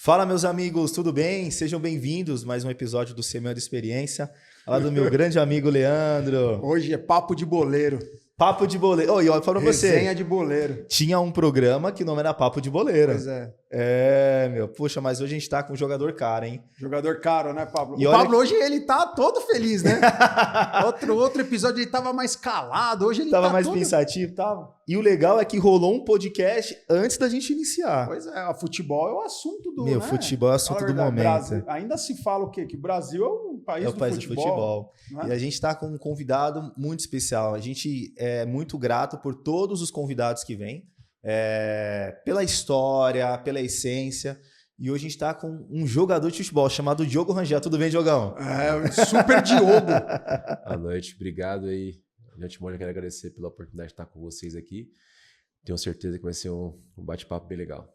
Fala, meus amigos, tudo bem? Sejam bem-vindos a mais um episódio do Semana de Experiência. Lá do meu grande amigo Leandro. Hoje é papo de boleiro. Papo de boleiro. Oi, eu falo pra você. Resenha de boleiro. Tinha um programa que o nome era Papo de Boleiro. Pois é. Puxa, mas hoje a gente tá com um jogador caro, hein? Jogador caro, né, Pablo? E o olha Pablo que- hoje ele tá todo feliz, né? outro episódio ele tava mais calado, hoje ele Tava tá mais todo... pensativo, tava. E o legal é que rolou um podcast antes da gente iniciar. Pois é, o futebol é o assunto do... Meu, né? futebol é o assunto Fala a do verdade, momento. Brasil, ainda se fala o quê? Que o Brasil é o país, É o país do futebol. Não é? E a gente está com um convidado muito especial. A gente é muito grato por todos os convidados que vêm, pela história, pela essência. E hoje a gente está com um jogador de futebol chamado Diogo Rangel. Tudo bem, Diogão? É, o Super Diogo. Boa noite, obrigado aí. De antemão, eu quero agradecer pela oportunidade de estar com vocês aqui. Tenho certeza que vai ser um bate-papo bem legal.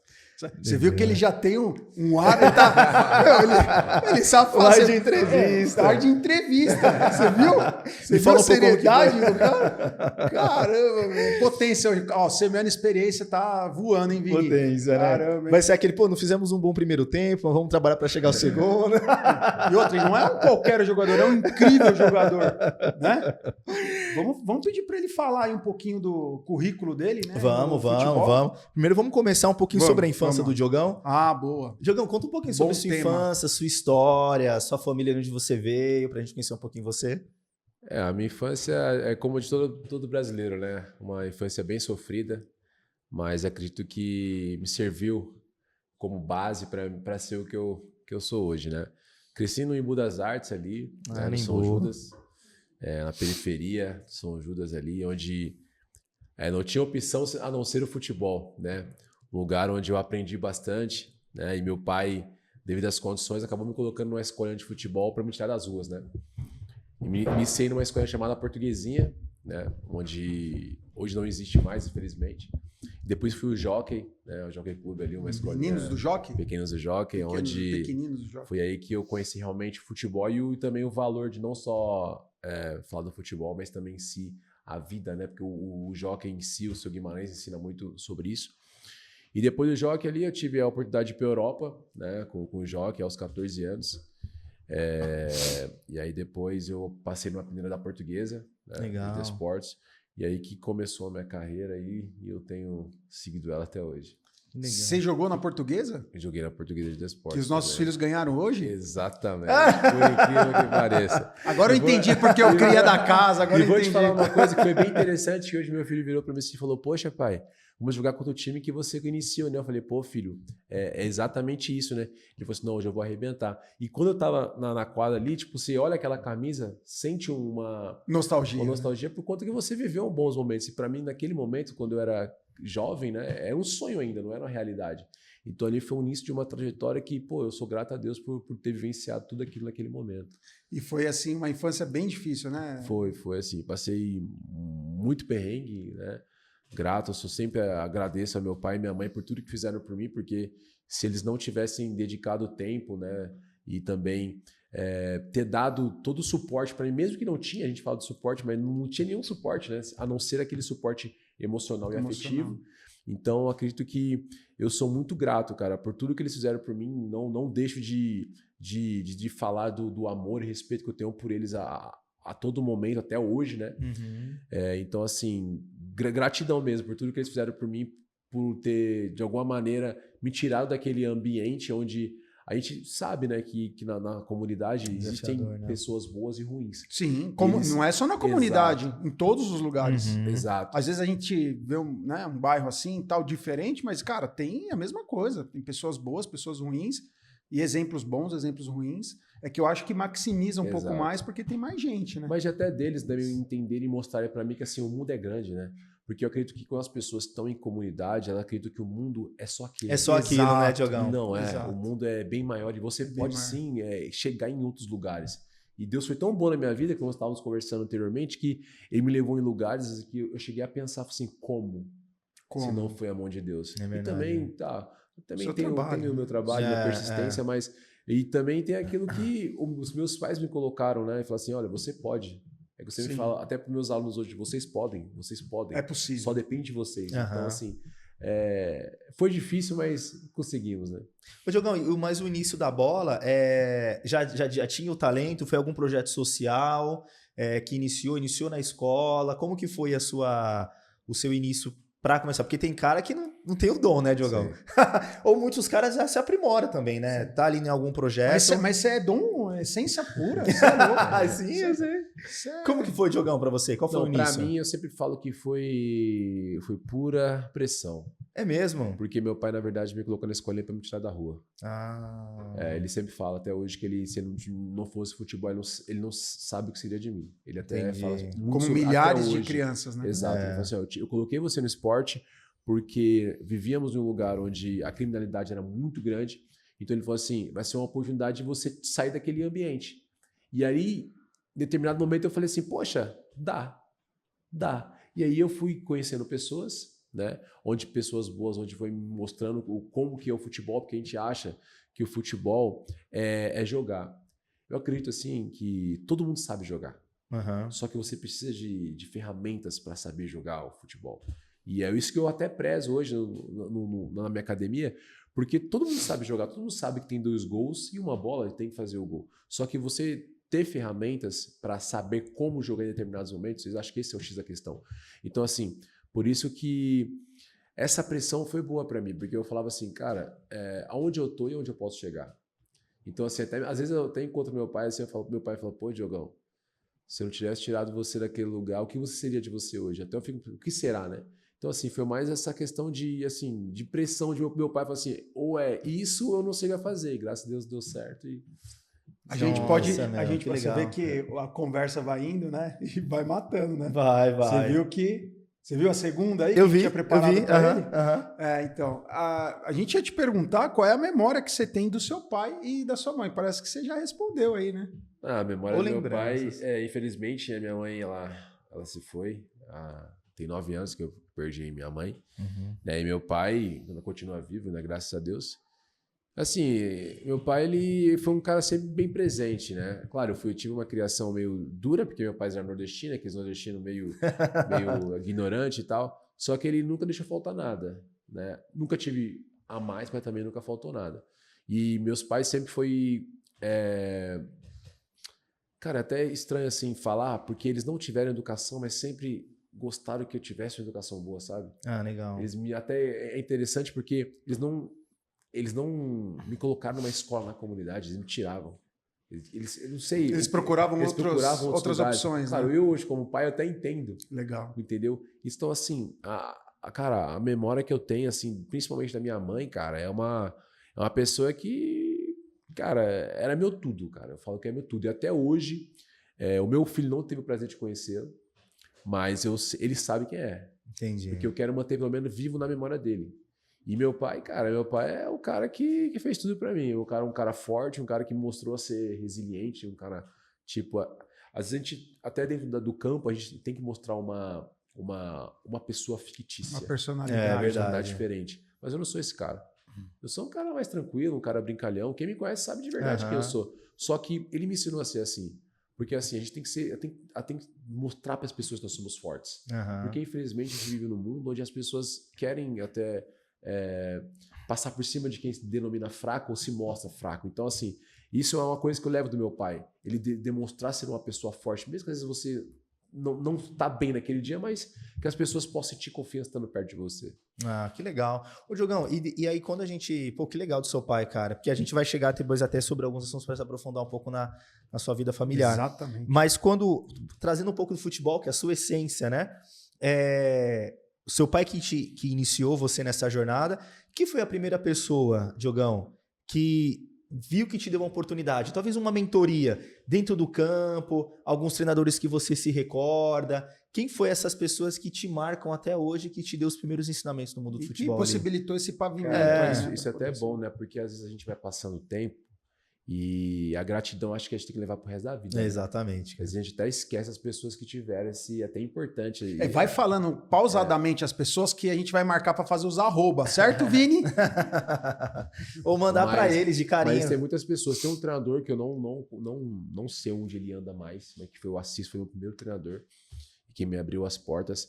Você viu que ele já tem um ar, ele tá... ele sabe fazer... Ar de entrevista. Ar de entrevista. Você viu? Você Me viu fala a um pouco seriedade do cara? Caramba, meu. Potência. Ó, Semana Experiência tá voando, hein, Vini? Potência, né? Caramba, hein? Vai ser aquele, não fizemos um bom primeiro tempo, vamos trabalhar para chegar ao segundo. E outra, ele não é um qualquer jogador, é um incrível jogador, né? Vamos pedir para ele falar aí um pouquinho do currículo dele, né? Vamos. No futebol. Primeiro vamos começar um pouquinho Vamos, sobre a infância vamos. do Diogão. Ah, boa. Diogão, conta um pouquinho Bom sobre sua tema. infância, sua história, sua família, de onde você veio, pra gente conhecer um pouquinho você. A minha infância é como a de todo brasileiro, né? Uma infância bem sofrida, mas acredito que me serviu como base para ser o que eu sou hoje, né? Cresci no Embu das Artes ali, né, no São Embu. Judas, na periferia de São Judas ali, onde não tinha opção a não ser o futebol, né? Um lugar onde eu aprendi bastante, né? E meu pai, devido às condições, acabou me colocando numa escola de futebol para me tirar das ruas, né? E me iniciei numa escola chamada Portuguesinha, né? Onde hoje não existe mais, infelizmente. Depois fui o Jockey, né? O Jockey Clube ali, uma escola. Meninos do Jockey? Pequenos do Jockey, onde Pequeninos do Jockey. foi aí que eu conheci realmente futebol e também o valor de não só falar do futebol, mas também em si a vida, né? Porque o Jockey em si, o seu Guimarães ensina muito sobre isso. E depois do Jockey ali, eu tive a oportunidade de ir para a Europa, né? Com o Jockey aos 14 anos. E aí depois eu passei numa peneira da Portuguesa, né? Legal. De esportes. E aí que começou a minha carreira aí, e eu tenho seguido ela até hoje. Legal. Você jogou na Portuguesa? Eu joguei na Portuguesa de esportes. Que os nossos também. filhos ganharam hoje? Exatamente, por incrível que pareça. Agora eu entendi porque eu cria da casa, agora E eu vou entendi. te falar uma coisa que foi bem interessante, que hoje meu filho virou para mim e falou, poxa pai, vamos jogar contra o time que você iniciou, né? Eu falei, pô filho, é exatamente isso, né? Ele falou assim, não, hoje eu vou arrebentar. E quando eu tava na quadra ali, tipo, você olha aquela camisa, sente uma Nostalgia. nostalgia por conta que você viveu bons momentos. E para mim, naquele momento, quando eu era jovem, né? Era um sonho ainda, não era uma realidade. Então ali foi o início de uma trajetória que, pô, eu sou grato a Deus por ter vivenciado tudo aquilo naquele momento. E foi assim, uma infância bem difícil, né? Foi assim, passei muito perrengue, né? Grato, eu sempre agradeço a meu pai e minha mãe por tudo que fizeram por mim, porque se eles não tivessem dedicado tempo, né? E também ter dado todo o suporte para mim, mesmo que não tinha, a gente fala de suporte, mas não tinha nenhum suporte, né? A não ser aquele suporte emocional e afetivo. Então, eu acredito que eu sou muito grato, cara, por tudo que eles fizeram por mim. Não deixo de falar do amor e respeito que eu tenho por eles a todo momento, até hoje, né? Então, assim, gratidão mesmo por tudo que eles fizeram por mim, por ter, de alguma maneira, me tirado daquele ambiente onde a gente sabe, né, que na comunidade existem Desafiador, né? pessoas boas e ruins. Sim, Eles- não é só na comunidade, em todos os lugares. Exato. Às vezes a gente vê um bairro assim, tal, diferente, mas, cara, tem a mesma coisa. Tem pessoas boas, pessoas ruins, e exemplos bons, exemplos ruins. É que eu acho que maximiza um pouco Exato. mais, porque tem mais gente, né? Mas até deles devem entender e mostrarem para mim que assim, o mundo é grande, né? Porque eu acredito que quando as pessoas estão em comunidade, elas acreditam que o mundo é só aquilo. É só aquilo, né, Exato. Diogão? Não, Exato. o mundo é bem maior e você Bem pode maior. sim chegar em outros lugares. E Deus foi tão bom na minha vida, como nós estávamos conversando anteriormente, que Ele me levou em lugares que eu cheguei a pensar assim, como? Se não foi a mão de Deus. É E verdade. também, eu também Seu tenho trabalho, o meu trabalho, minha persistência, mas... E também tem aquilo que os meus pais me colocaram, né? E falaram assim, olha, você pode. É que você me Sim. fala, até para os meus alunos hoje, vocês podem. É possível. Só depende de vocês. Aham. Então, assim, Foi difícil, mas conseguimos, né? Ô, Diogão, mas o início da bola, já tinha o talento? Foi algum projeto social que iniciou na escola? Como que foi o seu início para começar? Porque tem cara que não tem o dom, né, Diogão? Ou muitos caras já se aprimoram também, né? Tá ali em algum projeto. Mas você é dom, essência pura. Você é louco. Sim, eu sei. Como que foi, Diogão, para você? Qual foi o início? Pra mim, eu sempre falo que foi pura pressão. É mesmo? Porque meu pai, na verdade, me colocou na escolinha pra me tirar da rua. Ele sempre fala até hoje que se ele não fosse futebol, ele não sabe o que seria de mim. Ele até fala como milhares de crianças, né? Exato. Ele fala assim, eu coloquei você no esporte porque vivíamos em um lugar onde a criminalidade era muito grande. Então ele falou assim, vai ser uma oportunidade de você sair daquele ambiente. E aí, em determinado momento, eu falei assim, poxa, dá. E aí eu fui conhecendo pessoas, né? Onde pessoas boas, onde foi me mostrando como que é o futebol, porque a gente acha que o futebol é jogar. Eu acredito assim que todo mundo sabe jogar. Só que você precisa de ferramentas para saber jogar o futebol. E é isso que eu até prezo hoje na minha academia, porque todo mundo sabe jogar, todo mundo sabe que tem 2 gols e uma bola e tem que fazer o gol. Só que você ter ferramentas para saber como jogar em determinados momentos, vocês acham que esse é o X da questão. Então, assim, por isso que essa pressão foi boa para mim, porque eu falava assim, cara, aonde eu tô e onde eu posso chegar. Então, assim, às vezes eu até encontro meu pai, assim, meu pai fala, pô, Diogão, se eu não tivesse tirado você daquele lugar, o que você seria de você hoje? Até eu fico, o que será, né? Então, assim, foi mais essa questão de pressão de meu pai, falar assim, ou é isso ou eu não sei o que fazer. E graças a Deus deu certo e... A gente você vê que a conversa vai indo, né? E vai matando, né? Vai. Você viu a segunda aí? Eu vi, tinha preparado para ele? Aham. Então, a gente ia te perguntar qual é a memória que você tem do seu pai e da sua mãe. Parece que você já respondeu aí, né? A memória do meu pai, infelizmente, a minha mãe, ela se foi. Tem 9 anos que eu perdi minha mãe. E meu pai, ainda continua vivo, né? Graças a Deus. Assim, meu pai, ele foi um cara sempre bem presente, né? Claro, eu tive uma criação meio dura, porque meu pai era nordestino, aqueles nordestinos meio ignorante e tal. Só que ele nunca deixou faltar nada, né? Nunca tive a mais, mas também nunca faltou nada. E meus pais sempre foi... Cara, até estranho assim falar, porque eles não tiveram educação, mas sempre gostaram que eu tivesse uma educação boa, sabe? Legal. Até é interessante porque eles não me colocaram numa escola na comunidade, eles me tiravam. Eu não sei. Eles procuravam outras lugares. opções. Claro, né? eu hoje, como pai, eu até entendo. Legal. Entendeu? Então, assim, cara, a memória que eu tenho, assim, principalmente da minha mãe, cara, é uma pessoa que, cara, era meu tudo, cara. Eu falo que é meu tudo. E até hoje, o meu filho não teve o prazer de conhecê-lo, mas ele sabe quem é. Entendi. Porque eu quero manter, pelo menos, vivo na memória dele. E meu pai, cara, é o cara que fez tudo pra mim. Um cara forte, um cara que me mostrou a ser resiliente, um cara, tipo... Às vezes a gente, até dentro do campo, a gente tem que mostrar uma pessoa fictícia. Uma personalidade. Verdade. Diferente. Mas eu não sou esse cara. Eu sou um cara mais tranquilo, um cara brincalhão. Quem me conhece sabe de verdade quem eu sou. Só que ele me ensinou a ser assim. Porque assim, a gente tem que mostrar para as pessoas que nós somos fortes. Porque infelizmente a gente vive num mundo onde as pessoas querem até... passar por cima de quem se denomina fraco ou se mostra fraco. Então, assim, isso é uma coisa que eu levo do meu pai. Ele demonstrar ser uma pessoa forte, mesmo que às vezes você não tá bem naquele dia, mas que as pessoas possam sentir confiança estando perto de você. Que legal. Ô, Diogão, e aí quando a gente... Pô, que legal do seu pai, cara. Porque a gente vai chegar depois até sobre alguns assuntos para se aprofundar um pouco na sua vida familiar. Exatamente. Mas trazendo um pouco do futebol, que é a sua essência, né? O seu pai que iniciou você nessa jornada, que foi a primeira pessoa, Diogão, que viu que te deu uma oportunidade, talvez uma mentoria dentro do campo, alguns treinadores que você se recorda. Quem foi essas pessoas que te marcam até hoje, que te deu os primeiros ensinamentos no mundo do futebol? Que possibilitou esse pavimento. Isso é até bom, né? Porque às vezes a gente vai passando o tempo e a gratidão acho que a gente tem que levar pro resto da vida. Exatamente. Às vezes a gente até esquece as pessoas que tiveram esse até importante. Vai falando pausadamente as pessoas que a gente vai marcar para fazer os arroba, certo, Vini? Ou mandar para eles de carinho. Mas tem muitas pessoas. Tem um treinador que eu não sei onde ele anda mais, mas que foi o Assis, foi o meu primeiro treinador que me abriu as portas.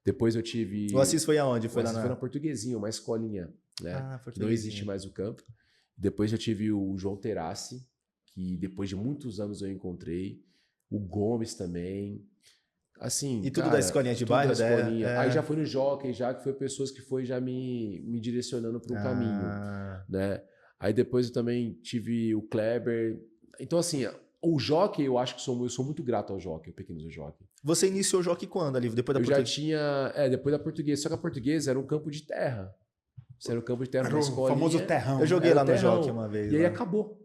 Depois eu tive... O Assis foi aonde? Foi na Portuguesinha, uma escolinha, né? Que não existe mais o campo. Depois eu tive o João Terassi, que depois de muitos anos eu encontrei. O Gomes também. Assim, e tudo da escolinha de bairro? Aí já foi no Jockey, já que foi pessoas que foi já me direcionando para um caminho, né? Aí depois eu também tive o Kleber. Então assim, o Jockey eu acho que eu sou muito grato ao Jockey, o Pequenos do Jockey. Você iniciou o Jockey quando ali? Depois da Portuguesa? Eu já tinha, depois da Portuguesa, só que a Portuguesa era um campo de terra. Era um campo de terra, era o famoso terrão. Eu joguei lá no Jockey uma vez. E aí acabou.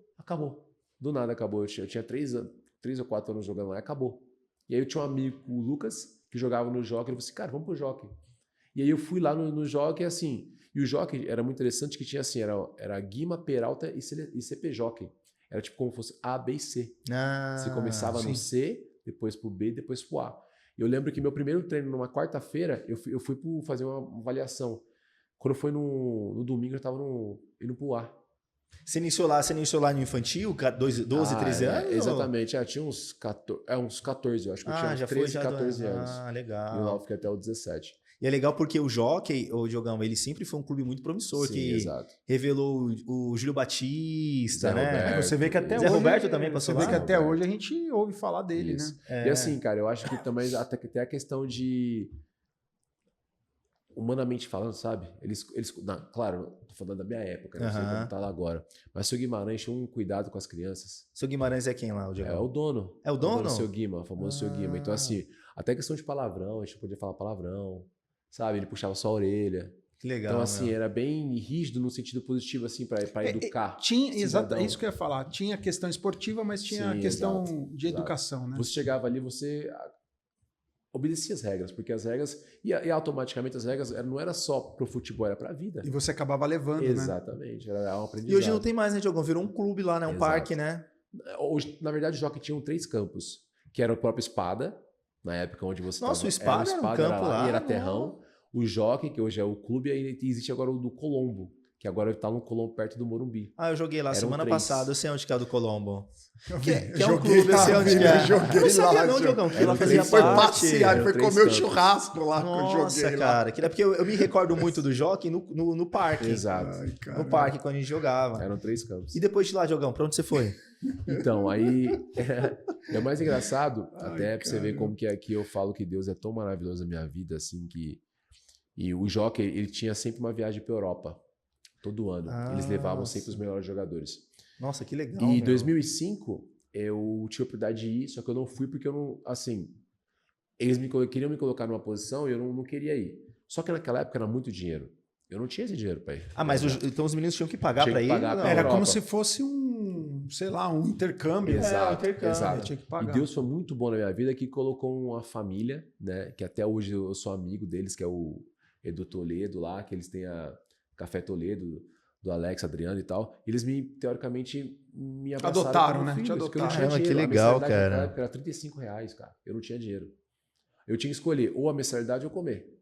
Do nada acabou. Eu tinha 3 ou 4 anos jogando lá, acabou. E aí eu tinha um amigo, o Lucas, que jogava no Jockey, ele falou assim, cara, vamos pro Jockey. E aí eu fui lá no Jockey, assim, e o Jockey era muito interessante que tinha assim, era Guima, Peralta e CP Jockey. Era tipo como fosse A, B e C. Você começava no C, depois pro B, depois pro A. Eu lembro que meu primeiro treino, numa quarta-feira, eu fui fazer uma avaliação. Quando foi no domingo, eu tava indo pro A. Você iniciou lá no infantil, 12, 13 anos? Exatamente, tinha uns 14, eu acho que eu tinha uns 13, 14 anos. Legal. E lá eu fiquei até os 17. E é legal porque o Jockey, o Diogão, ele sempre foi um clube muito promissor, Sim, que exato. revelou o Júlio Batista, Zé né? Roberto. Você vê que até Zé hoje... Roberto também passou lá? Você vê que até hoje a gente ouve falar dele, Isso. né? E assim, cara, eu acho que também até a questão de... Humanamente falando, sabe? Claro, tô falando da minha época, não sei como tá lá agora. Mas o seu Guimarães tinha um cuidado com as crianças. Seu Guimarães é quem lá, o Diogão? É o dono. É o dono? O seu Guima, o famoso seu Guima. Então, assim, até questão de palavrão, a gente não podia falar palavrão, sabe? Ele puxava só a orelha. Que legal. Então, assim, era bem rígido no sentido positivo, assim, para educar. Exato, é isso que eu ia falar. Tinha a questão esportiva, mas tinha a questão de educação, né? Você chegava ali, você obedecia as regras, porque as regras... E automaticamente as regras não era só pro futebol, era pra vida. E você acabava levando, Exatamente, era um aprendizado. E hoje não tem mais, né, Diogão? Virou um clube lá, né? Um parque, né? Hoje, na verdade, o Jockey tinha 3 campos, que era o próprio Espada, na época onde você Nossa, o Espada era um campo lá. E era terrão. O Jockey, que hoje é o clube, e existe agora o do Colombo, que agora tá no Colombo, perto do Morumbi. Eu joguei lá semana passada, eu sei onde que é o do Colombo. Que é um clube, eu sei onde que é. Joguei não sabia não, Diogão, que lá fazia foi parte. passear, ele foi comer o churrasco lá. Nossa, cara. Que é porque eu me recordo muito do Jockey no parque. Exato. No parque, quando a gente jogava. Eram 3 campos. E depois de lá, Diogão, pra onde você foi? Então, aí é o mais engraçado, até pra você ver como que aqui eu falo que Deus é tão maravilhoso na minha vida, assim, que... E o Jockey, ele tinha sempre uma viagem pra Europa, todo ano. Eles levavam sempre os melhores jogadores. Nossa, que legal. E em 2005, eu tive a oportunidade de ir, só que eu não fui porque eu não, assim... Eles queriam me colocar numa posição e eu não queria ir. Só que naquela época era muito dinheiro. Eu não tinha esse dinheiro pra ir. Mas então os meninos tinham que pagar pra ir? Era como se fosse sei lá, um intercâmbio. Exato, exato. Tinha que pagar. E Deus foi muito bom na minha vida que colocou uma família, né? Que até hoje eu sou amigo deles, que é o Edu Toledo lá, que eles têm a Café Toledo, do Alex, Adriano e tal. Eles teoricamente, me abraçaram. Adotaram, né? Filho, Te adotaram. Caramba, que legal, cara. Era R$35, cara. Eu não tinha dinheiro. Eu tinha que escolher ou a mensalidade ou comer.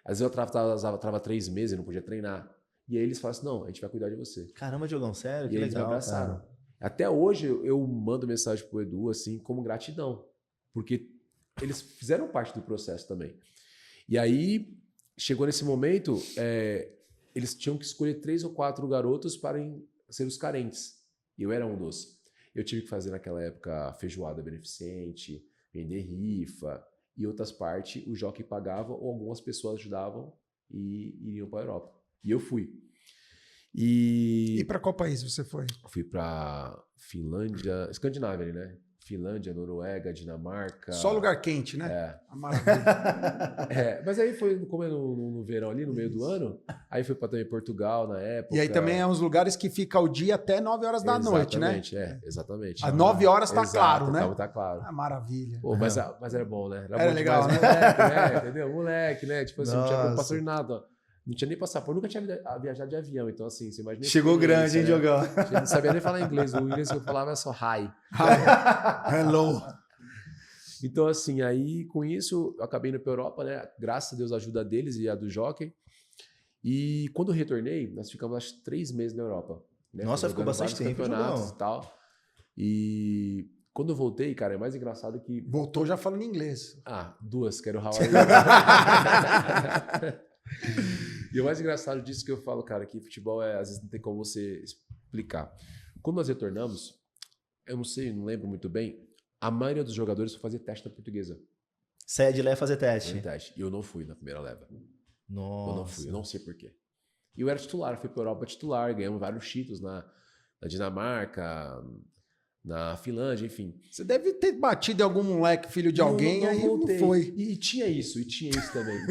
Às vezes eu trava 3 meses e não podia treinar. E aí eles falam assim, não, a gente vai cuidar de você. Caramba, Diogão, sério? Que E eles legal, me abraçaram. cara. Até hoje eu mando mensagem pro Edu, assim, como gratidão. Porque eles fizeram parte do processo também. E aí, chegou nesse momento, eles tinham que escolher 3 ou 4 garotos para ser os carentes. E eu era um dos. Eu tive que fazer naquela época feijoada beneficente, vender rifa e outras partes. O Jockey pagava ou algumas pessoas ajudavam e iriam para a Europa. E eu fui. E para qual país você foi? Fui para Finlândia, Escandinávia ali, né? Finlândia, Noruega, Dinamarca. Só lugar quente, né? É. A maravilha. Mas aí foi, como é no verão ali, no meio do ano, aí fui para também Portugal na época. E aí também é uns lugares que fica o dia até 9 horas da noite, né? Exatamente. Às 9 horas tá Exato, claro, né? Tá claro. Maravilha. Pô, mas era bom, né? Era bom legal, demais. né? Moleque, né? Entendeu? Moleque, né? Tipo assim, não tinha preocupação de nada. Não tinha nem passaporte, nunca tinha viajado de avião, então assim, você imagina... Chegou grande, hein, Diogão? Não sabia nem falar inglês, o inglês que eu falava era só hi. Hello. Então assim, aí com isso, eu acabei indo pra Europa, né? Graças a Deus a ajuda deles e a do Jockey. E quando eu retornei, nós ficamos acho 3 meses na Europa. Né? Nossa, ficou bastante tempo, campeonatos e tal. E quando eu voltei, cara, é mais engraçado que... Voltou já falando inglês. Duas, que era o How Are You? E o mais engraçado disso que eu falo, cara, que futebol às vezes não tem como você explicar. Quando nós retornamos, eu não sei, não lembro muito bem, a maioria dos jogadores foi fazer teste na Portuguesa. Você é de lá fazer teste? E eu não fui na primeira leva. Nossa. Eu não fui, eu não sei porquê. E eu era titular, fui pra Europa titular, ganhamos vários títulos na Dinamarca, na Finlândia, enfim. Você deve ter batido em algum moleque, filho de alguém, aí voltei. não foi. E tinha isso também.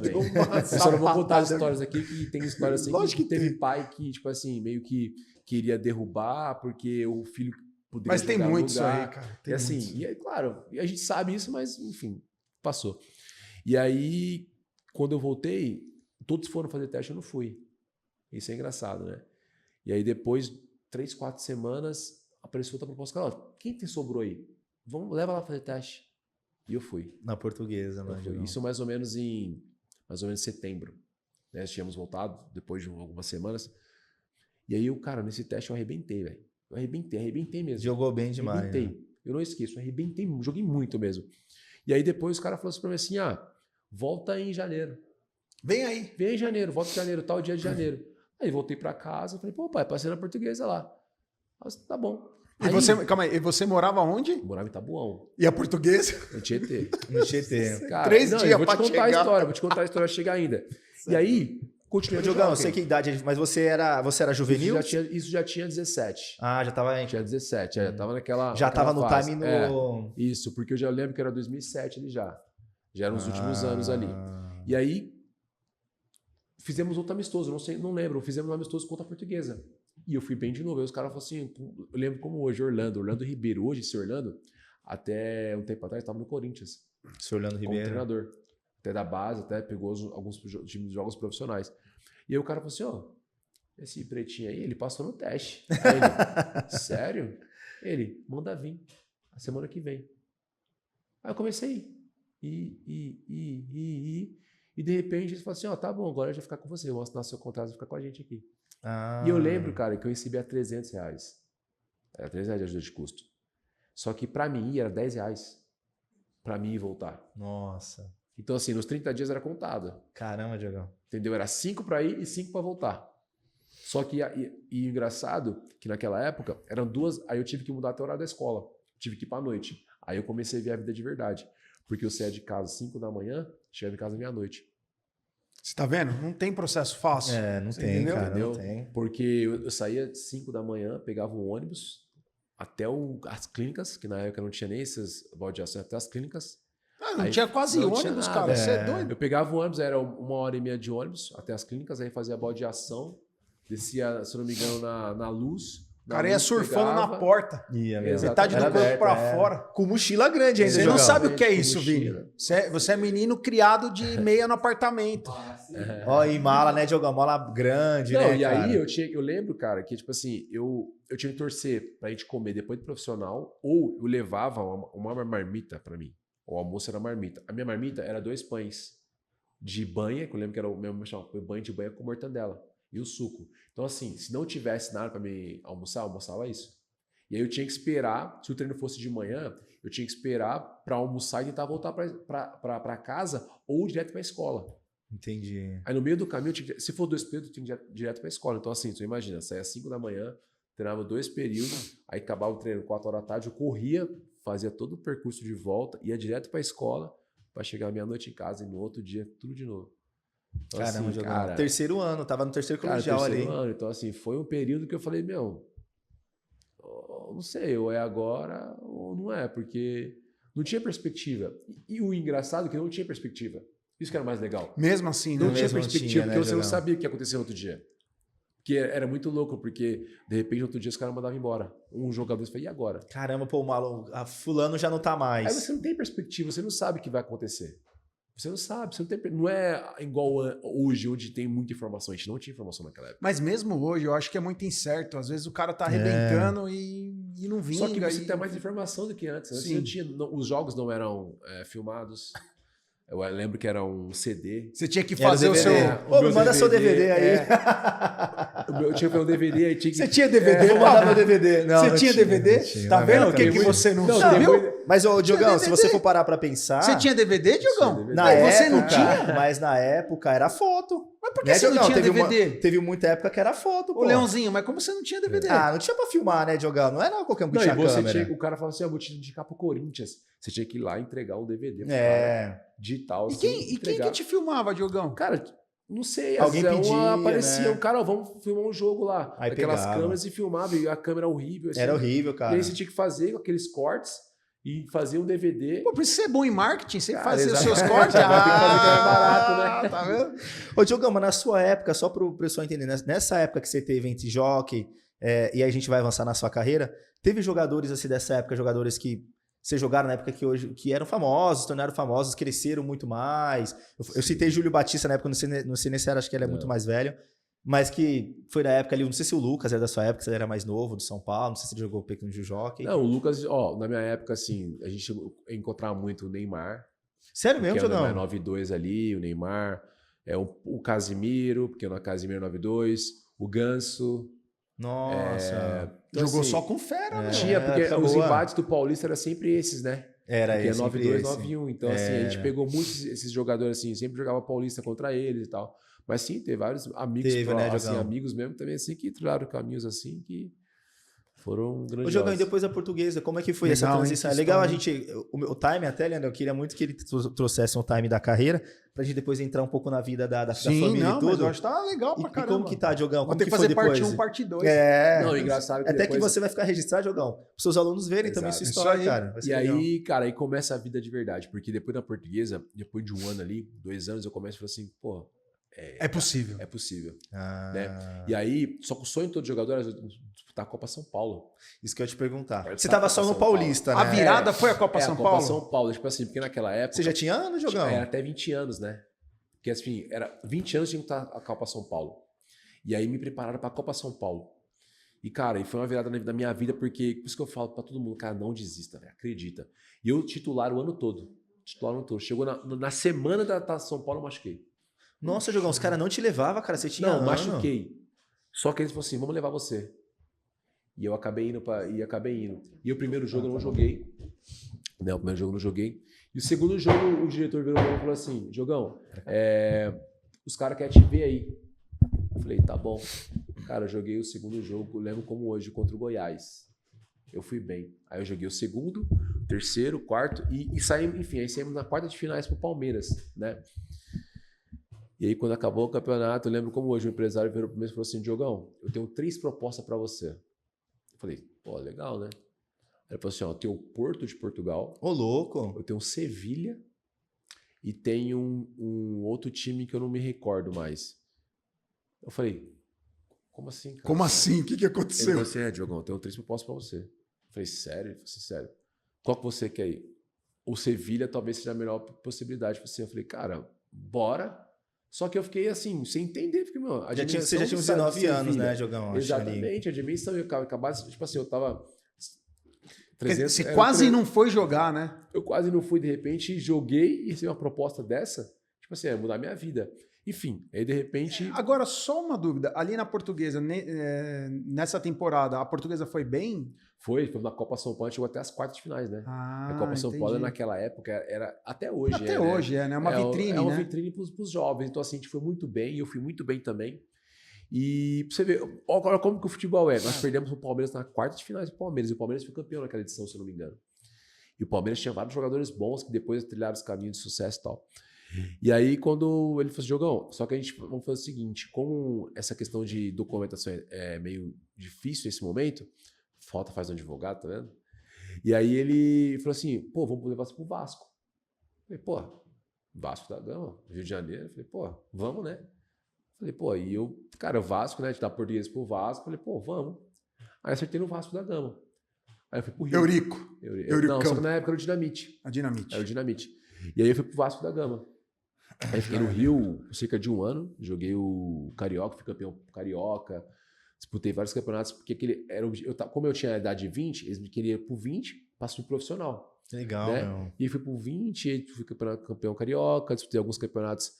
Deu uma Eu só não vou contar as sapatada. histórias aqui, que tem histórias assim, Lógico que teve pai que, tipo assim, meio que queria derrubar porque o filho poderia Mas tem jogar no muito isso lugar. aí, cara. Tem E assim, muito. e é claro, a gente sabe isso, mas enfim, passou. E aí, quando eu voltei, todos foram fazer teste, eu não fui. Isso é engraçado, né? E aí depois, 3, 4 semanas, apareceu outra proposta. Cara, ó, quem te sobrou aí? Leva lá fazer teste. E eu fui. Na Portuguesa, Eu mano. fui. Isso mais ou menos em setembro. Né? Nós tínhamos voltado depois de algumas semanas. E aí, cara, nesse teste eu arrebentei, velho. Eu arrebentei mesmo. Jogou bem demais. Arrebentei. Né? Eu não esqueço, arrebentei, joguei muito mesmo. E aí depois o cara falou assim pra mim assim, volta em janeiro. Vem aí. Vem em janeiro, volta em janeiro, tal dia de janeiro. Aí voltei pra casa, falei, pô, pai, passei na Portuguesa lá. Mas, tá bom. E você, calma aí, e você morava onde? Morava em Tabuão, E a portuguesa? no Tietê. No Tietê. Cara, 3 não, dias eu vou te pra contar chegar. a história, vou te contar a história, chegar ainda. E aí, continuei Ô, no Diogão, eu Jockey. sei que idade, mas você era juvenil? Isso já tinha 17. Já tava... Tinha 17, já tava naquela Já naquela tava no fase. time É, no... isso, porque eu já lembro que era 2007 ali já. Já eram os últimos anos ali. E aí, fizemos outro amistoso, não lembro, fizemos um amistoso contra a Portuguesa. E eu fui bem de novo. Aí os caras falaram assim, eu lembro como hoje, Orlando Ribeiro. Hoje, esse Orlando, até um tempo atrás, estava no Corinthians. Seu Orlando Como Ribeiro. treinador. Até da base, até pegou alguns times de jogos profissionais. E aí o cara falou assim, esse pretinho aí, ele passou no teste. Aí ele, sério? Ele, manda vir, a semana que vem. Aí eu comecei a ir. E de repente eles falaram assim, tá bom, agora eu já vou ficar com você, eu vou assinar seu contrato e ficar com a gente aqui. E eu lembro, cara, que eu recebia R$300. Era R$300 de ajuda de custo. Só que pra mim era R$10 pra mim ir voltar. Nossa. Então assim, nos 30 dias era contado. Caramba, Diogão. Entendeu? Era 5 pra ir e 5 pra voltar. Só que, e engraçado, que naquela época, eram 2, aí eu tive que mudar até o horário da escola. Tive que ir pra noite. Aí eu comecei a ver a vida de verdade. Porque eu saía de casa às 5 da manhã, chegava em casa meia-noite. Você tá vendo? Não tem processo fácil. Não Você tem, entendeu? cara, Entendeu? não tem. Porque eu saía às 5 da manhã, pegava um ônibus até as clínicas, que na época não tinha nem esses baldeações, até as clínicas. Não Aí tinha quase não ônibus, tinha nada. cara. Você é doido? Eu pegava o ônibus, era 1h30 de ônibus até as clínicas, aí fazia baldeação, descia, se não me engano, na luz. O cara ia luz, surfando pegava. na porta. Ia mesmo. Metade do Era corpo aberto, pra fora. Com mochila grande ainda, Você não Diogão. sabe o que é Com isso, mochila. Vini. Você é menino criado de meia no apartamento. Ó, e mala, né, Diogão? Mala grande, Não, né, e cara? aí eu lembro, cara, que tipo assim, eu tinha que torcer pra gente comer depois do profissional, ou eu levava uma marmita pra mim. O almoço era marmita. A minha marmita era 2 pães de banha, que eu lembro que era o meu banho de banha com mortandela e o suco. Então assim, se não tivesse nada pra me almoçar, eu almoçava isso. E aí eu tinha que esperar, se o treino fosse de manhã, eu tinha que esperar pra almoçar e tentar voltar pra casa ou direto pra escola. Entendi. Aí no meio do caminho, se for 2 períodos, eu tinha que ir direto pra escola. Então assim, você imagina, saía às 5 da manhã, treinava 2 períodos, aí acabava o treino 4 horas da tarde, eu corria, fazia todo o percurso de volta, ia direto pra escola, pra chegar meia-noite em casa e no outro dia tudo de novo. Então, Caramba, assim, Diogão. cara, Terceiro ano, tava no terceiro colegial terceiro ali. ano. Então assim, foi um período que eu falei, não sei, ou é agora ou não é, porque não tinha perspectiva. E o engraçado é que não tinha perspectiva. Isso que era mais legal. Mesmo assim, Não né? tinha mesmo não perspectiva, tinha, né, porque você não Diogão? sabia o que ia acontecer no outro dia. Porque era muito louco, porque de repente no outro dia os caras mandavam embora. Um jogador falou, e agora? Caramba, pô, o maluco, a fulano já não tá mais. Aí você não tem perspectiva, você não sabe o que vai acontecer. Você não sabe, você não tem. Não é igual hoje, onde tem muita informação. A gente não tinha informação naquela época. Mas mesmo hoje, eu acho que é muito incerto. Às vezes o cara tá arrebentando e não vinga. Só que você e... tem mais informação do que antes. Antes Sim. não tinha, os jogos não eram filmados. Eu lembro que era um CD. Você tinha que Era fazer o seu... Ô, me manda seu DVD aí. Eu tinha que fazer um DVD aí. Tinha que... Você tinha DVD? Vou mandar meu DVD. Não, Você não tinha DVD? não tinha. Tá Na vendo o época que eu- você não Não, sabe? depois- Mas, ô, Diogão, se DVD. você for parar pra pensar... Você tinha DVD, Diogão? DVD. Na Mas você não época, tinha? Mas na época era foto. Mas por que Né, você não Diogão? tinha Teve DVD? teve muita época que era foto, Ô, pô. Leãozinho, mas como você não tinha DVD? Ah, não tinha pra filmar, né, Diogão? Não era qualquer um que Não, tinha e você câmera. tinha que... O cara falava assim, vou te indicar pro Corinthians. Você tinha que ir lá entregar um DVD. pro cara, É. digital. E assim, quem que entregar. te filmava, Diogão? Cara, não sei. Alguém às vezes pedia, aparecia né? um cara, ó, vamos filmar um jogo lá. Aí Aquelas pegava. câmeras e filmava. E a câmera horrível. Assim. Era horrível, E cara. aí você tinha que fazer aqueles cortes e fazer um DVD. Pô, por isso você é bom em marketing, você Cara, fazia os exato. seus cortes. Agora tem que fazer que era barato, né? Tá vendo? Ô, Diogão, mas na sua época, só pro pessoal entender, nessa época que você teve entre jockey e aí a gente vai avançar na sua carreira, teve jogadores assim dessa época, jogadores que você jogaram na época que eram famosos, se tornaram famosos, cresceram muito mais. Eu citei Júlio Batista na época, não sei nem se era, acho que ele é muito mais velho, mas que foi na época ali, não sei se o Lucas era da sua época, você era mais novo, do São Paulo, não sei se ele jogou o Pequeno de Jockey. Não, o Lucas, ó, na minha época, assim, a gente encontrava muito o Neymar. Sério mesmo, que era Diogão? 92 ali, o Neymar. O Casimiro, porque era Casimiro 92. O Ganso. Nossa. Então, Jogou assim, só com fera, meu. Tinha, porque época os boa. embates do Paulista eram sempre esses, né? Era Porque é esse, 92, esse. 91. Então, assim, a gente pegou muitos esses jogadores, assim, sempre jogava Paulista contra eles e tal. Mas sim, teve vários amigos, Teve, né, assim, Diogão? amigos mesmo também, assim, que trilharam caminhos assim que foram Ô, grandiosos. Diogão, e depois a Portuguesa, como é que foi essa Legal, hein? transição? Que É legal a história, gente. O time até, Leandro, eu queria muito que ele trouxesse um time da carreira, pra gente depois entrar um pouco na vida da Sim, família não, e mas tudo. eu acho que tá legal pra E caramba. como que tá, Diogão? Vou Como ter que que foi fazer parte depois? 1, parte 2. É. Não, engraçado que Até depois... que você vai ficar registrado, Diogão. Para os seus alunos verem também Exato. essa Isso história, aí. cara. Vai ser E legal. aí, cara, aí começa a vida de verdade. Porque depois da Portuguesa, depois de um ano ali, 2 anos, eu começo a falar assim, pô, É possível. é possível. Ah, Né? E aí, só que o sonho de todo jogador era disputar a Copa São Paulo. Isso que eu ia te perguntar. Participar Você tava da só Copa no São Paulo. Paulista, A né? virada foi a Copa São a Copa Paulo? São Paulo, tipo assim, porque naquela época... Você já tinha ano, Diogão? Era até 20 anos, né? Porque assim, era 20 anos tinha que estar a Copa São Paulo. E aí me prepararam para a Copa São Paulo. E, cara, e foi uma virada da minha vida, porque, por isso que eu falo para todo mundo, cara, não desista, véio, acredita. E eu titular o ano todo. Titular o ano todo. Chegou na semana da São Paulo, eu machuquei. Nossa, Diogão, os caras não te levavam, cara. Você tinha Não, ano. machuquei. Só que eles falaram assim, vamos levar você. E eu acabei indo. E o primeiro jogo eu não joguei. Né, o primeiro jogo eu não joguei. E o segundo jogo, o diretor virou e falou assim, Diogão, os caras querem te ver aí. Eu falei, tá bom. Cara, eu joguei o segundo jogo, lembro como hoje, contra o Goiás. Eu fui bem. Aí eu joguei o segundo, terceiro, quarto e saímos, enfim, aí saímos na quarta de finais pro Palmeiras, né? E aí quando acabou o campeonato, eu lembro como hoje, o empresário virou pro mês e falou assim, Diogão, eu tenho 3 propostas para você. Eu falei, pô, legal, né? Aí ele falou assim, ó, eu tenho o Porto de Portugal, Ô, louco. eu tenho o Sevilha e tenho um outro time que eu não me recordo mais. Eu falei, como assim, cara? Como assim? O que Ele aconteceu? falou assim, Diogão, eu tenho 3 propostas pra você. Eu falei, sério? Ele falou assim, sério. Qual que você quer ir? O Sevilha talvez seja a melhor possibilidade pra você. Eu falei, cara, bora. Só que eu fiquei assim, sem entender, porque, meu, a Você já dimensão tinha uns do 19 anos, Sevilha. né, Diogão? Acho, ali. Exatamente, a dimensão, eu acabasse, tipo assim, eu tava... Você era quase não foi jogar, né? Eu quase não fui, de repente, joguei e recebi uma proposta dessa, tipo assim, mudar minha vida. Enfim, aí de repente... Agora, só uma dúvida. Ali na Portuguesa, nessa temporada, a Portuguesa foi bem? Foi na Copa São Paulo, chegou até as quartas de finais, né? Ah, A Copa São Paulo entendi. naquela época era até hoje. Até hoje, né? É uma vitrine, É uma né? vitrine para os jovens. Então, assim, a gente foi muito bem, eu fui muito bem também. E pra você ver, olha como que o futebol é. Nós perdemos o Palmeiras na quarta de finais do Palmeiras. E o Palmeiras foi campeão naquela edição, se eu não me engano. E o Palmeiras tinha vários jogadores bons que depois trilharam os caminhos de sucesso e tal. E aí, quando ele falou assim, Diogão, só que a gente vamos fazer o seguinte, como essa questão de documentação é meio difícil nesse momento, falta faz um advogado, tá vendo? E aí ele falou assim, pô, vamos levar você pro Vasco. Eu falei, pô, Vasco da Gama, Rio de Janeiro. Eu falei, pô, vamos, né? Eu falei, pô, e eu, cara, o Vasco, né, de dar português pro Vasco, eu falei, pô, vamos. Aí acertei no Vasco da Gama. Aí eu fui pro Rio. Eurico. Não, só que na época era o Dinamite. A Dinamite. Era o Dinamite. E aí eu fui pro Vasco da Gama. Aí fiquei no Rio cerca de 1 ano, joguei o Carioca, fui campeão Carioca, disputei vários campeonatos, porque como eu tinha a idade de 20, eles me queriam pro 20 para subir profissional. Legal, né? meu. E fui pro 20, aí fui campeão carioca, disputei alguns campeonatos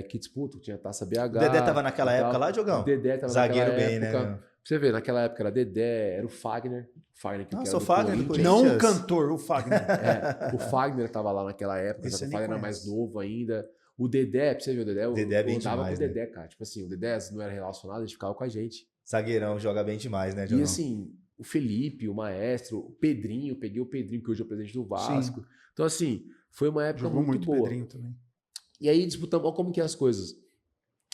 que disputam, tinha Taça BH. O Dedé tava naquela e tal. época lá, Diogão? O Dedé tava Zagueiro naquela bem, época. né, meu? Pra você ver, naquela época era Dedé, era o Fagner. Que Nossa, era o Fagner do Corinthians. Não o Corinthians. cantor, o Fagner. O Fagner tava lá naquela época, Esse só que eu o nem Fagner era conheço. mais novo ainda. O Dedé, pra você ver, o Dedé, Dedé é bem eu andava demais, com o Dedé, cara. Tipo assim, o Dedé não era relacionado, ele ficava com a gente. Zagueirão, joga bem demais, né, E Diogão? assim, o Felipe, o Maestro, o Pedrinho, peguei o Pedrinho, que hoje é o presidente do Vasco. Então, assim, foi uma época Jogou muito boa. Pedrinho também. E aí disputamos, olha como que é as coisas.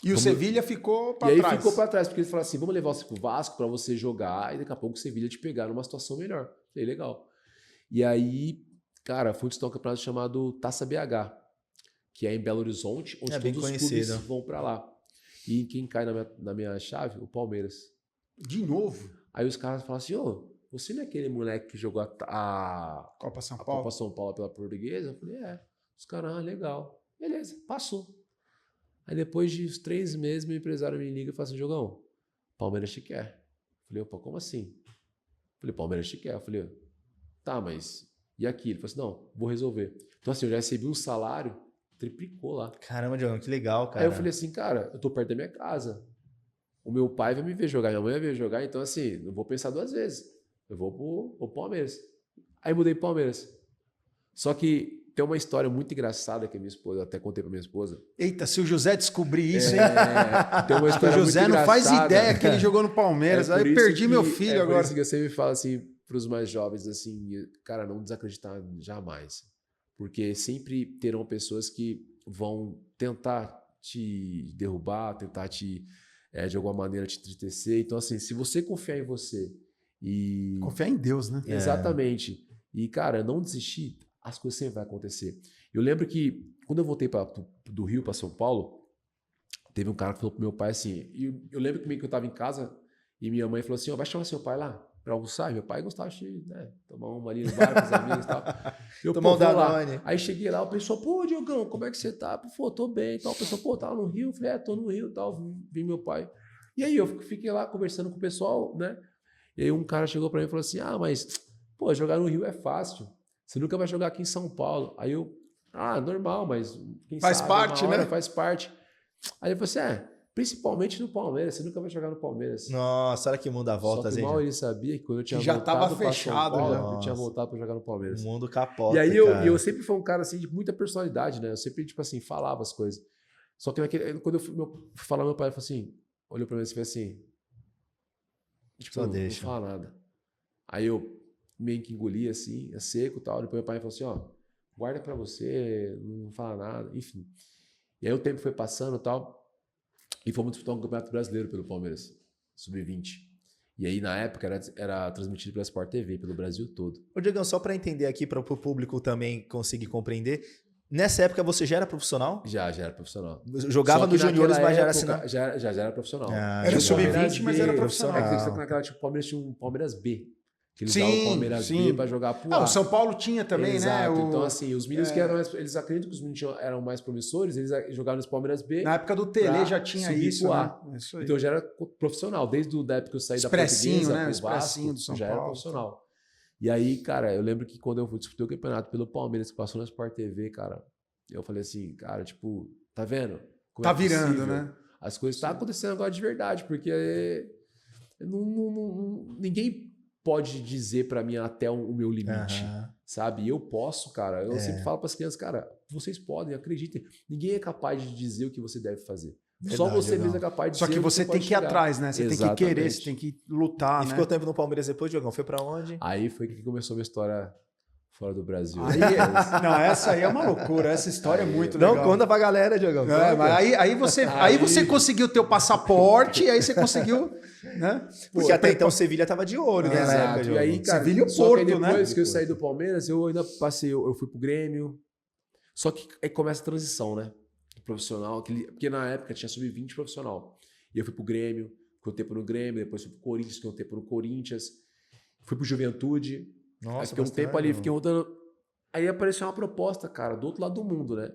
E o Sevilha ficou E pra aí trás. ficou pra trás, porque ele falou assim: vamos levar você pro Vasco pra você jogar e daqui a pouco o Sevilha te pegar numa situação melhor. Falei, legal. E aí, cara, fui disputar um campeonato chamado Taça BH, que é em Belo Horizonte, onde É bem todos os conhecido. clubes vão pra lá. E quem cai na minha chave? O Palmeiras. De novo. Aí os caras falam assim: ô, você não é aquele moleque que jogou a Copa São a Paulo. Copa São Paulo pela Portuguesa? Eu falei, Os caras, legal. Beleza, passou. Aí depois de uns 3 meses, meu empresário me liga e fala assim, Diogão, Palmeiras te quer. Eu falei, opa, como assim? Eu falei, Palmeiras te quer. Eu falei, tá, mas e aqui? Ele falou assim, não, vou resolver. Então assim, eu já recebi um salário, triplicou lá. Caramba, Diogão, que legal, cara. Aí eu falei assim, cara, eu tô perto da minha casa. O meu pai vai me ver jogar, minha mãe vai me ver jogar, então assim, não vou pensar 2 vezes. Eu vou pro Palmeiras. Aí mudei pro Palmeiras. Só que tem uma história muito engraçada que a minha esposa, até contei pra minha esposa. Eita, se o José descobrir isso, hein? Tem uma O história José muito não faz engraçada. ideia que ele jogou no Palmeiras. por Aí eu isso perdi que- meu filho Por agora. isso que eu sempre falo assim pros mais jovens, assim, cara, não desacreditar jamais. Porque sempre terão pessoas que vão tentar te derrubar, tentar te, de alguma maneira, te entristecer. Então, assim, se você confiar em você e... Confiar em Deus, né? Exatamente. E, cara, não desistir, as coisas sempre vão acontecer. Eu lembro que, quando eu voltei do Rio para São Paulo, teve um cara que falou pro meu pai assim, e eu lembro que eu tava em casa e minha mãe falou assim, vai chamar seu pai lá para almoçar? E meu pai gostava de tomar uma ali no bar com os amigos e tal. Eu, Tomar um vou lá. Danone. Aí cheguei lá, o pessoal, pô, Diogão, como é que você tá? Pô, tô bem e tal. O pessoal, pô, tá no Rio? Eu falei, tô no Rio e tal. Vim meu pai. E aí eu fiquei lá conversando com o pessoal, né? E aí um cara chegou para mim e falou assim, mas, pô, jogar no Rio é fácil. Você nunca vai jogar aqui em São Paulo. Aí eu, normal, mas quem Faz sabe, parte, uma hora né? faz parte. Aí ele falou assim, principalmente no Palmeiras, você nunca vai jogar no Palmeiras. Nossa, olha que mundo dá Só voltas, que hein? mal ele sabia que quando eu tinha já voltado tava pra fechado, São Paulo, já. eu tinha Nossa. voltado pra jogar no Palmeiras. O mundo capota, E aí cara. eu sempre fui um cara assim de muita personalidade, né? Eu sempre, tipo assim, falava as coisas. Só que quando eu fui falar, meu pai falou assim, olhou pra mim e fez assim, tipo, Só não deixa. fala nada. Aí eu meio que engoli assim, é seco e tal. Depois meu pai falou assim, guarda pra você, não fala nada, enfim. E aí o tempo foi passando e tal, e fomos disputar um campeonato brasileiro pelo Palmeiras, sub-20. E aí, na época, era transmitido pela Sport TV, pelo Brasil todo. Ô, Diogão, só para entender aqui, para o público também conseguir compreender, nessa época você já era profissional? Já era profissional. Jogava Só que nos juniores, naquela mas já era época, assinado? Já era profissional. Ah, Era já. sub-20, mas era B, profissional. É que só que naquela época o Palmeiras tinha um Palmeiras B. Que eles Sim, davam o Palmeiras sim. B pra jogar pro A. O São Paulo tinha também, Exato. né? Então, assim, os meninos que eram mais... Eles acreditam que os meninos eram mais promissores, eles jogaram nos Palmeiras B. Na época do Tele pra já tinha subir isso, pro né? A. Isso aí. Então eu já era profissional. Desde a época que eu saí da Expressinho, Portuguesa né? pro O expressinho Vasco, do São já era Paulo. profissional. E aí, cara, eu lembro que quando eu disputei o campeonato pelo Palmeiras, que passou na Sport TV, cara, eu falei assim, cara, tipo, tá vendo? Como Tá é virando, possível? né? As coisas estão acontecendo agora de verdade, porque ninguém pode dizer pra mim até o meu limite, Aham. sabe? E eu posso, cara. Eu sempre falo pras crianças, cara, vocês podem, acreditem. Ninguém é capaz de dizer o que você deve fazer. Só Verdade, você Diogão. mesmo é capaz de Só dizer que onde você tem pode que ir chegar. atrás, né? Você tem que querer, Exatamente. você tem que lutar, E né? ficou tempo no Palmeiras depois, Diogão? Foi pra onde? Aí foi que começou a minha história fora do Brasil. Aí, não, essa aí é uma loucura. Essa história é muito Não, legal. conta pra galera, Diogão. É, conta. mas aí você conseguiu ter o passaporte, e aí você conseguiu, né? Porque até então o Sevilha tava de olho, né? Na época, Exato. E Diogão. aí, cara, Sevilha e o só que aí Porto, né? depois que eu saí do Palmeiras, eu ainda passei, eu fui pro Grêmio. Só que aí começa a transição, né? Profissional, porque na época tinha sub-20 profissional. E eu fui pro Grêmio, fiquei um tempo no Grêmio, depois fui pro Corinthians, fiquei um tempo no Corinthians. Fui pro Juventude. Nossa, aí fiquei um tempo ali, fiquei rodando. Aí apareceu uma proposta, cara, do outro lado do mundo, né?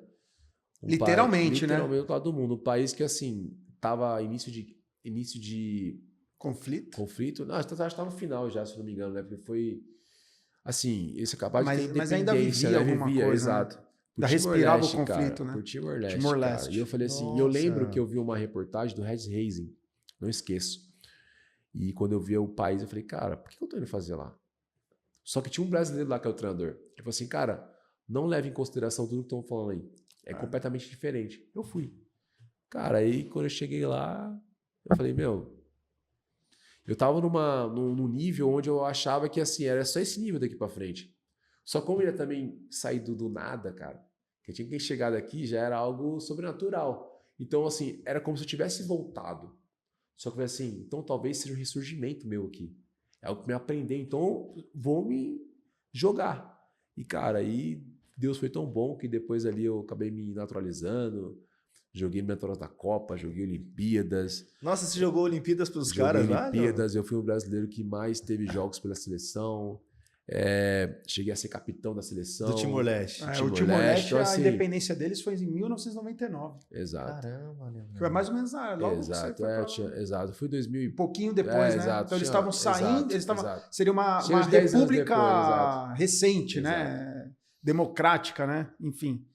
Literalmente, né? Literalmente do outro lado do mundo. Um país que, assim, tava início de Conflito. conflito. Não, acho que tá no final já, se não me engano, né? Porque foi Assim, esse é capaz de ter Mas ainda independência, vivia né? alguma Vivia, coisa, né? exato. Por Ainda respirava o Timor-Leste, conflito, cara, né? por Timor-Leste, Timor-Leste. cara. E eu falei assim, e eu lembro Nossa. que eu vi uma reportagem do Red Hazing, não esqueço. E quando eu via o país, eu falei, cara, por que eu tô indo fazer lá? Só que tinha um brasileiro lá que é o treinador. Ele falou assim, cara, não leve em consideração tudo que estão falando aí. É completamente diferente. Eu fui. Cara, aí quando eu cheguei lá, eu falei, meu, eu tava num nível onde eu achava que assim, era só esse nível daqui pra frente. Só como eu ia também sair do nada, cara, que eu tinha que chegar daqui já era algo sobrenatural. Então, assim, era como se eu tivesse voltado. Só que eu falei assim, então talvez seja um ressurgimento meu aqui. É algo que me aprender, então vou me jogar. E, cara, aí Deus foi tão bom que depois ali eu acabei me naturalizando, joguei Mentoras da Copa, joguei Olimpíadas. Nossa, você jogou Olimpíadas pros Joguei caras lá? Olimpíadas, eu fui o brasileiro que mais teve jogos pela seleção. Cheguei a ser capitão da seleção. Do Timor-Leste. O Timor-Leste, Timor-Leste, então, a assim, independência deles foi em 1999. Exato. Caramba, Leandro. Foi mais ou menos logo que você Exato, foi pra... exato. Fui em 2000 Um pouquinho depois, né? exato, Então eles tinha- estavam saindo, exato, eles estavam... exato. Seria uma Tinha uns 10 anos república depois, exato. recente, né? Democrática, né? Enfim.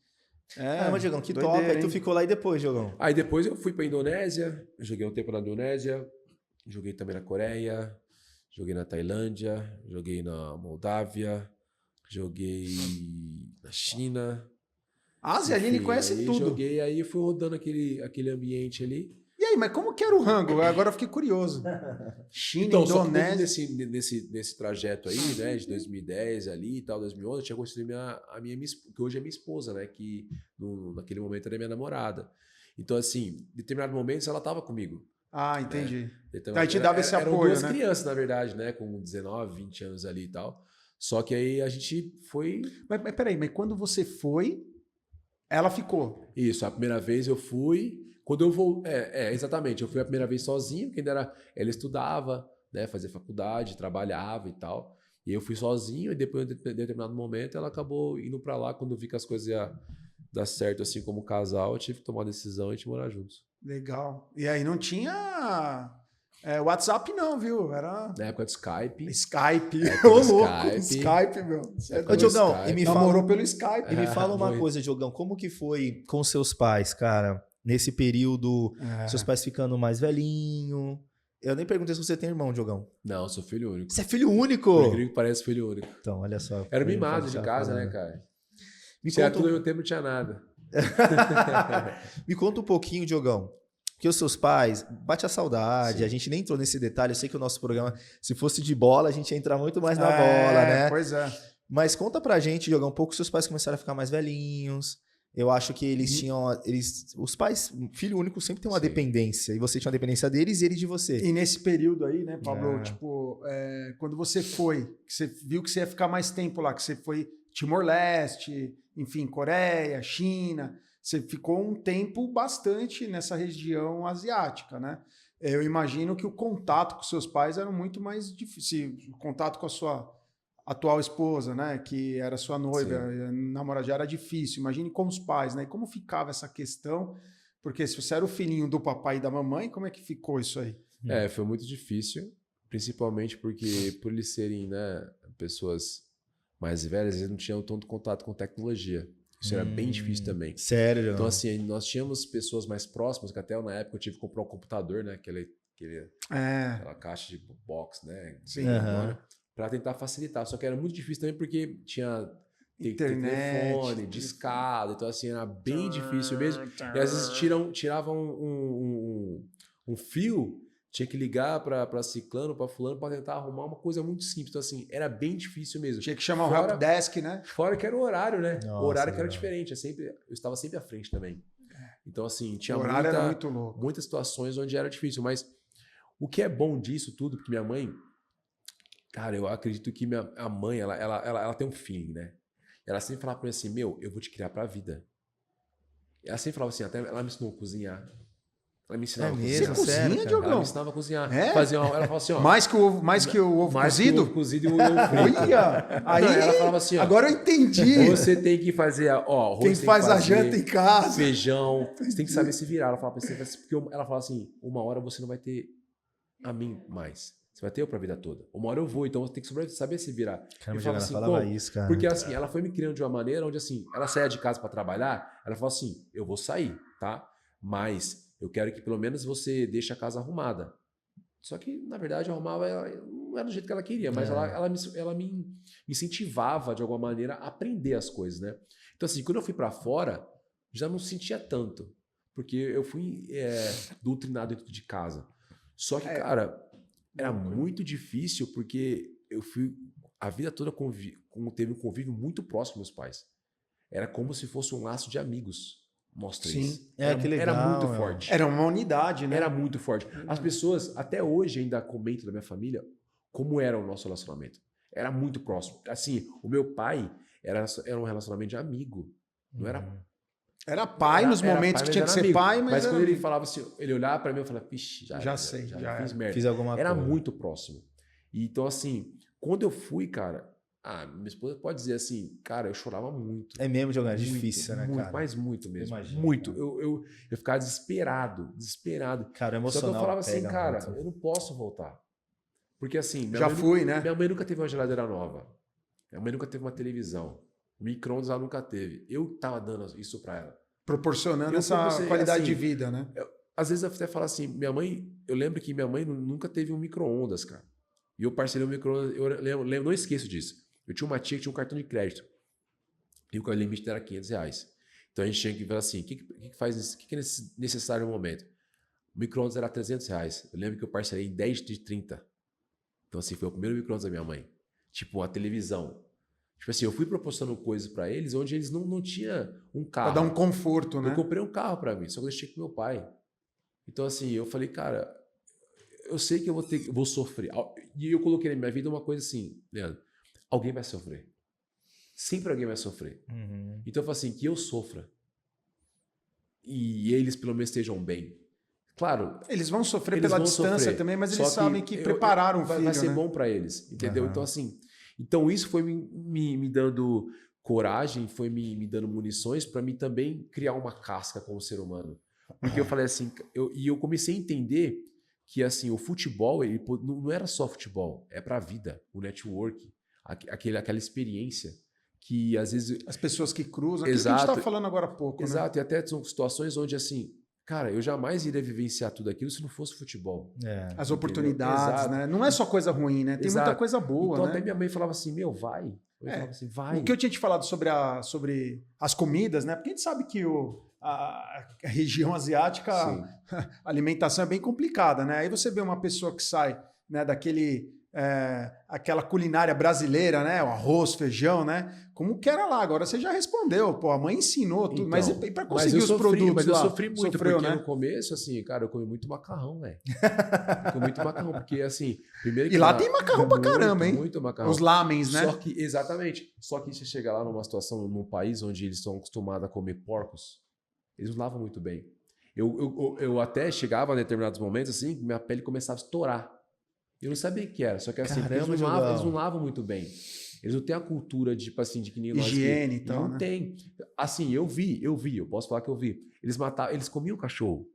Caramba, Diogão, que doideira, top. Aí tu hein? ficou lá e depois, Diogão? Aí depois eu fui pra Indonésia, joguei um tempo na Indonésia, joguei também na Coreia, joguei na Tailândia, joguei na Moldávia, joguei na China. Ásia, a Aline Enfim, conhece aí tudo. Joguei, aí fui rodando aquele ambiente ali. E aí, mas como que era o rango? Agora eu fiquei curioso. China, Então, só que Indonésia... nesse trajeto aí, né, de 2010 ali e tal, 2011, eu tinha conhecido a minha que hoje é minha esposa, né, que naquele momento era minha namorada. Então, assim, em determinado momento ela estava comigo. Ah, entendi. Então, Aí te dava esse eram apoio, duas né? crianças, na verdade, né, com 19, 20 anos ali e tal. Só que aí a gente foi... Mas peraí, mas quando você foi, ela ficou. Isso, a primeira vez eu fui... Quando eu vou... exatamente. Eu fui a primeira vez sozinho, porque ainda ela estudava, né, fazia faculdade, trabalhava e tal. E eu fui sozinho, e depois, em determinado momento, ela acabou indo pra lá. Quando eu vi que as coisas iam dar certo, assim, como casal, eu tive que tomar a decisão e a gente morar juntos. Legal. E aí não tinha WhatsApp não, viu? Era Na época do Skype. Skype. Época Ô, do louco, Skype. Skype, meu. Você é Ô, doido. Diogão, Skype. e me Namorou fala, pelo Skype. e me fala uma Muito. coisa, Diogão, como que foi com seus pais, cara? Nesse período, seus pais ficando mais velhinho. Eu nem perguntei se você tem irmão, Diogão. Não, eu sou filho único. Você é filho único? Por incrível que parece, filho único. Então, olha só. Era Foi mimado de já casa, falando. né, cara? Me Tinha conta, tudo ao mesmo tempo, não tinha nada. me conta um pouquinho, Diogão. Porque os seus pais, bate a saudade, Sim. a gente nem entrou nesse detalhe, eu sei que o nosso programa, se fosse de bola, a gente ia entrar muito mais na bola, né? Pois é. Mas conta pra gente, Diogão, um pouco seus pais começaram a ficar mais velhinhos. Eu acho que eles tinham. Os pais, filho único, sempre tem uma Sim. dependência. E você tinha uma dependência deles e ele de você. E nesse período aí, né, Pablo, É. tipo, quando você foi, que você viu que você ia ficar mais tempo lá, que você foi Timor-Leste, enfim, Coreia, China, você ficou um tempo bastante nessa região asiática, né? Eu imagino que o contato com seus pais era muito mais difícil. O contato com a sua atual esposa, né, que era sua noiva, namorada, já era difícil. Imagine com os pais, né? E como ficava essa questão? Porque se você era o filhinho do papai e da mamãe, como é que ficou isso aí? Foi muito difícil, principalmente porque por eles serem, né, pessoas mais velhas, eles não tinham tanto contato com tecnologia. Isso era bem difícil também. Sério, Diogão? Então, assim, nós tínhamos pessoas mais próximas, que até na época eu tive que comprar um computador, né, aquela caixa de box, né, Sim. Aham. para tentar facilitar. Só que era muito difícil também porque tinha Internet, telefone, discado, então assim, era bem difícil mesmo. E às vezes tiravam um fio, tinha que ligar para ciclano, para fulano, para tentar arrumar uma coisa muito simples. Então assim, era bem difícil mesmo. Tinha que chamar o Fora- helpdesk, né? Fora que era o horário, né? Nossa, o horário que era legal. diferente. Eu estava sempre à frente também. Então assim, tinha O horário era muito louco. muitas situações onde era difícil. Mas o que é bom disso tudo, porque minha mãe... Cara, eu acredito que a mãe, ela tem um feeling, né? Ela sempre falava pra mim assim, eu vou te criar pra vida. Ela sempre falava assim, até ela me ensinou a cozinhar. Ela me ensinava a mesmo? cozinhar. Você sério, cozinha, cara? Diogão? Ela me ensinava a cozinhar. É? Ela falava assim, ó... Mais que o ovo mais que cozido? o ovo cozido e o ovo frito. Olha! Aí, Não, ela falava assim, ó... agora eu entendi. Você tem que fazer, ó... arroz Quem tem que faz a fazer, janta em casa. feijão, você tem que saber se virar. Ela fala pra você, porque ela fala assim, uma hora você não vai ter a mim mais. Você vai ter eu pra vida toda. Uma hora eu vou, então eu tenho que saber se virar. Caramba, Eu falava ela assim, falava como? isso, cara. Porque assim, ela foi me criando de uma maneira onde assim, ela saía de casa pra trabalhar, ela falou assim, eu vou sair, tá? Mas eu quero que pelo menos você deixe a casa arrumada. Só que, na verdade, eu arrumava, não era do jeito que ela queria, mas ela me incentivava de alguma maneira a aprender as coisas, né? Então assim, quando eu fui pra fora, já não sentia tanto. Porque eu fui doutrinado dentro de casa. Só que, cara, era muito difícil porque eu fui a vida toda teve um convívio muito próximo com meus pais. Era como se fosse um laço de amigos, nós três. Sim. Que legal. Era muito forte. Era uma unidade, né? Era muito forte. As pessoas, até hoje, ainda comentam da minha família como era o nosso relacionamento. Era muito próximo. Assim, o meu pai era um relacionamento de amigo. Não era... Era pai nos momentos que tinha que ser amigo. pai, mas quando ele falava assim, ele olhava pra mim e falava, vixe, já fiz merda. Fiz alguma Era coisa. muito próximo. E, então, assim, quando eu fui, cara, minha esposa pode dizer assim, cara, eu chorava muito. É mesmo, jogar muito, difícil, né, muito, cara? mas muito mesmo. Imagino, muito. cara. Eu ficava desesperado. Cara, Só que emocional. eu falava assim, pega cara, muito. eu não posso voltar. Porque assim, né? Minha mãe nunca teve uma geladeira nova. Minha mãe nunca teve uma televisão. Micro-ondas ela nunca teve. Eu tava dando isso pra ela. Proporcionando essa qualidade de vida, né? Às vezes eu até falo assim, eu lembro que minha mãe nunca teve um micro-ondas, cara. E eu parcelei um micro-ondas, eu lembro, não esqueço disso. Eu tinha uma tia que tinha um cartão de crédito. E o limite era R$500. Então a gente tinha que ver assim, o que é necessário no momento? O micro-ondas era R$300. Eu lembro que eu parcelei em 10 de 30. Então assim, foi o primeiro micro-ondas da minha mãe. Tipo, a televisão. Tipo assim, eu fui proporcionando coisas pra eles onde eles não tinham um carro. Pra dar um conforto, né? Eu comprei um carro pra mim, só que eu deixei com meu pai. Então assim, eu falei, cara, eu sei que eu vou sofrer. E eu coloquei na minha vida uma coisa assim, Leandro, alguém vai sofrer. Sempre alguém vai sofrer. Uhum. Então eu falei assim, que eu sofra. E eles pelo menos estejam bem. Claro. Eles vão sofrer pela distância também, mas eles sabem que prepararam o filho, vai ser né? bom pra eles, entendeu? Então assim, isso foi me dando coragem, foi me dando munições para mim também criar uma casca como ser humano. Porque eu falei assim, eu comecei a entender que assim, o futebol ele não era só futebol, é para a vida, o network, aquela experiência que às vezes as pessoas que cruzam, aquilo que a gente estava falando agora há pouco, exato, né? E até são situações onde assim, cara, eu jamais iria vivenciar tudo aquilo se não fosse futebol. As oportunidades, né? Não é só coisa ruim, né? Tem muita coisa boa, então, né? até minha mãe falava assim, vai. Eu falava assim, vai. O que eu tinha te falado sobre as comidas, né? Porque a gente sabe que a região asiática, a alimentação é bem complicada, né? Aí você vê uma pessoa que sai, né, aquela culinária brasileira, né? O arroz, feijão, né? Como que era lá? Agora você já respondeu, pô, a mãe ensinou tudo, então, mas e para conseguir os produtos mas lá? eu sofri muito, Sofreu, porque né? no começo, assim, cara, eu comi muito macarrão, velho. Eu comi muito macarrão, porque assim, primeiro que E lá tem macarrão pra caramba, hein? Muito macarrão. Os lamens, né? Exatamente. Só que você chega lá numa situação, num país onde eles estão acostumados a comer porcos, eles não lavam muito bem. Eu até chegava em determinados momentos, assim, que minha pele começava a estourar. Eu não sabia o que era, só que assim, eles não lavam muito bem. Eles não têm a cultura de, tipo assim, de que nem nós. Higiene e tal, não né? tem. Assim, eu posso falar que eu vi. Eles comiam cachorro.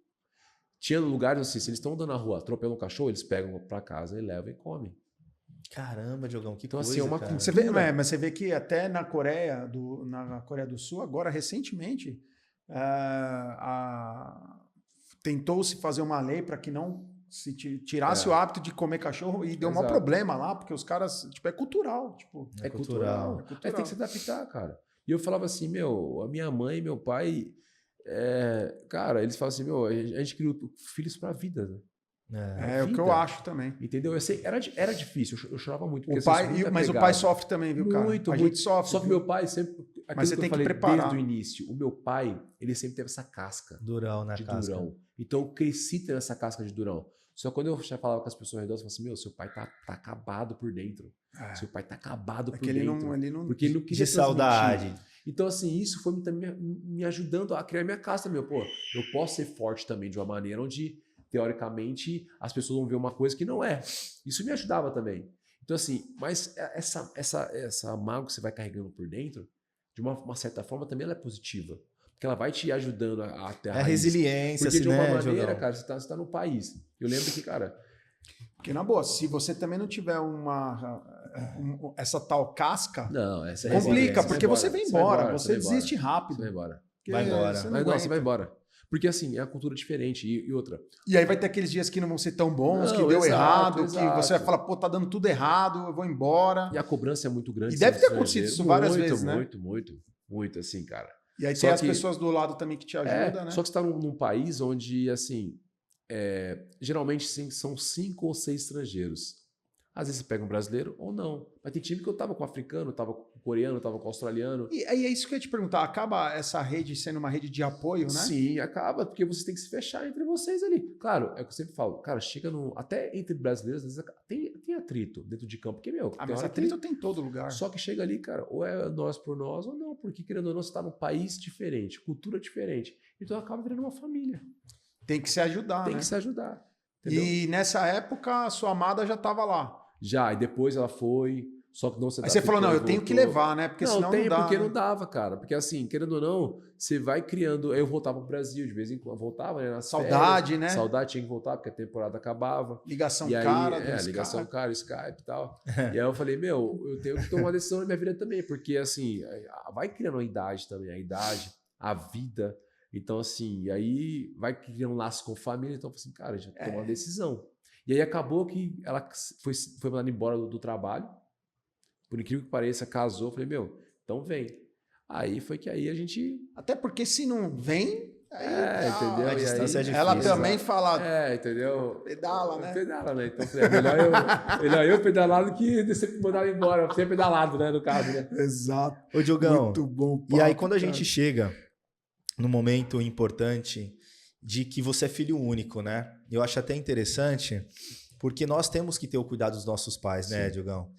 Tinha lugares assim, se eles estão andando na rua, atropelam um cachorro, eles pegam pra casa e levam e comem. Caramba, Diogão, que então, coisa, assim, é uma cara. Mas você vê que até na Coreia do Sul, agora recentemente, tentou-se fazer uma lei para que não se tirasse o hábito de comer cachorro e deu um problema lá, porque os caras, tipo, é cultural. Tipo, é cultural. Tem que se adaptar, cara. E eu falava assim, a minha mãe e meu pai, cara, eles falam assim, a gente criou filhos pra vida, né? É o que eu acho também. Entendeu? Eu sei, era difícil, eu chorava muito. Mas o pai sofre também, viu, cara? Muito, a gente sofre. Só que meu pai sempre... Mas você tem que preparar. Desde o início. O meu pai, ele sempre teve essa casca. Durão na casca. Durão. Então eu cresci tendo essa casca de durão. Só que quando eu já falava com as pessoas ao redor, eu falava assim, seu pai tá acabado por dentro. Seu pai tá acabado por dentro. Ele não... Porque ele não queria de saudade. Então, assim, isso foi me ajudando a criar minha casca, eu posso ser forte também de uma maneira onde, teoricamente, as pessoas vão ver uma coisa que não é. Isso me ajudava também. Então, assim, mas essa mágoa que você vai carregando por dentro, de uma certa forma, também ela é positiva. Porque ela vai te ajudando a ter a resiliência, porque assim, de uma né, maneira, Diogão? cara, você tá no país. Eu lembro que, cara... Porque, na boa, se você também não tiver essa tal casca, Não, essa complica, porque você vai embora, você desiste Você rápido. vai embora. Porque Vai embora. você não Mas não, você aguenta. vai embora. Porque assim, é a cultura diferente. E outra. E aí vai ter aqueles dias que não vão ser tão bons, Não, que deu exato, errado, que exato. você vai falar, pô, tá dando tudo errado, eu vou embora. E a cobrança é muito grande. E deve ser ter acontecido estrangeiro. isso várias Muito, vezes, né? Muito, assim, cara. E aí Só tem as que- pessoas do lado também que te ajudam, né? Só que você tá num país onde, assim, geralmente sim, são 5 ou 6 estrangeiros. Às vezes você pega um brasileiro ou não. Mas tem time que eu tava com africano, tava com coreano, tava com australiano. E aí é isso que eu ia te perguntar, acaba essa rede sendo uma rede de apoio, né? Sim, acaba, porque você tem que se fechar entre vocês ali. Claro, é o que eu sempre falo, cara, chega no. Até entre brasileiros, às vezes tem atrito dentro de campo, porque, meu, Ah, tem mas hora atrito tem em todo lugar. Só que chega ali, cara, ou é nós por nós ou não, porque querendo ou não, você tá num país diferente, cultura diferente. Então acaba virando uma família. Tem que se ajudar, Tem né? que se ajudar. Entendeu? E nessa época, a sua amada já estava lá. Já, e depois ela foi, só que não se Aí você falou, não, eu tenho que levar, né? Porque senão não dá. porque né? não dava, cara. Porque assim, querendo ou não, você vai criando. Eu voltava pro Brasil de vez em quando, voltava, né? Nas Saudade, férias, né? Saudade, tinha que voltar, porque a temporada acabava. Ligação E aí, cara, do ligação Skype. cara, Skype e tal. E aí eu falei, meu, eu tenho que tomar uma decisão na minha vida também, porque assim, vai criando a idade também, a vida. Então, assim, e aí vai criando um laço com família. Então, eu falei assim, cara, já tomar uma decisão. E aí acabou que ela foi mandada embora do trabalho. Por incrível que pareça, casou. Eu falei, meu, então vem. Aí foi que aí a gente. Até porque se não vem, aí Entendeu? a E distância aí, é ela difícil, também fala, entendeu? pedala, né? Pedala, né? Então eu falei, melhor eu pedalar do que você mandar embora. Você é pedalado, né? No caso, né? Exato. Ô, Diogão, Muito bom. e aí papo, quando a cara. gente chega no momento importante de que você é filho único, né? Eu acho até interessante, porque nós temos que ter o cuidado dos nossos pais, né, Diogão?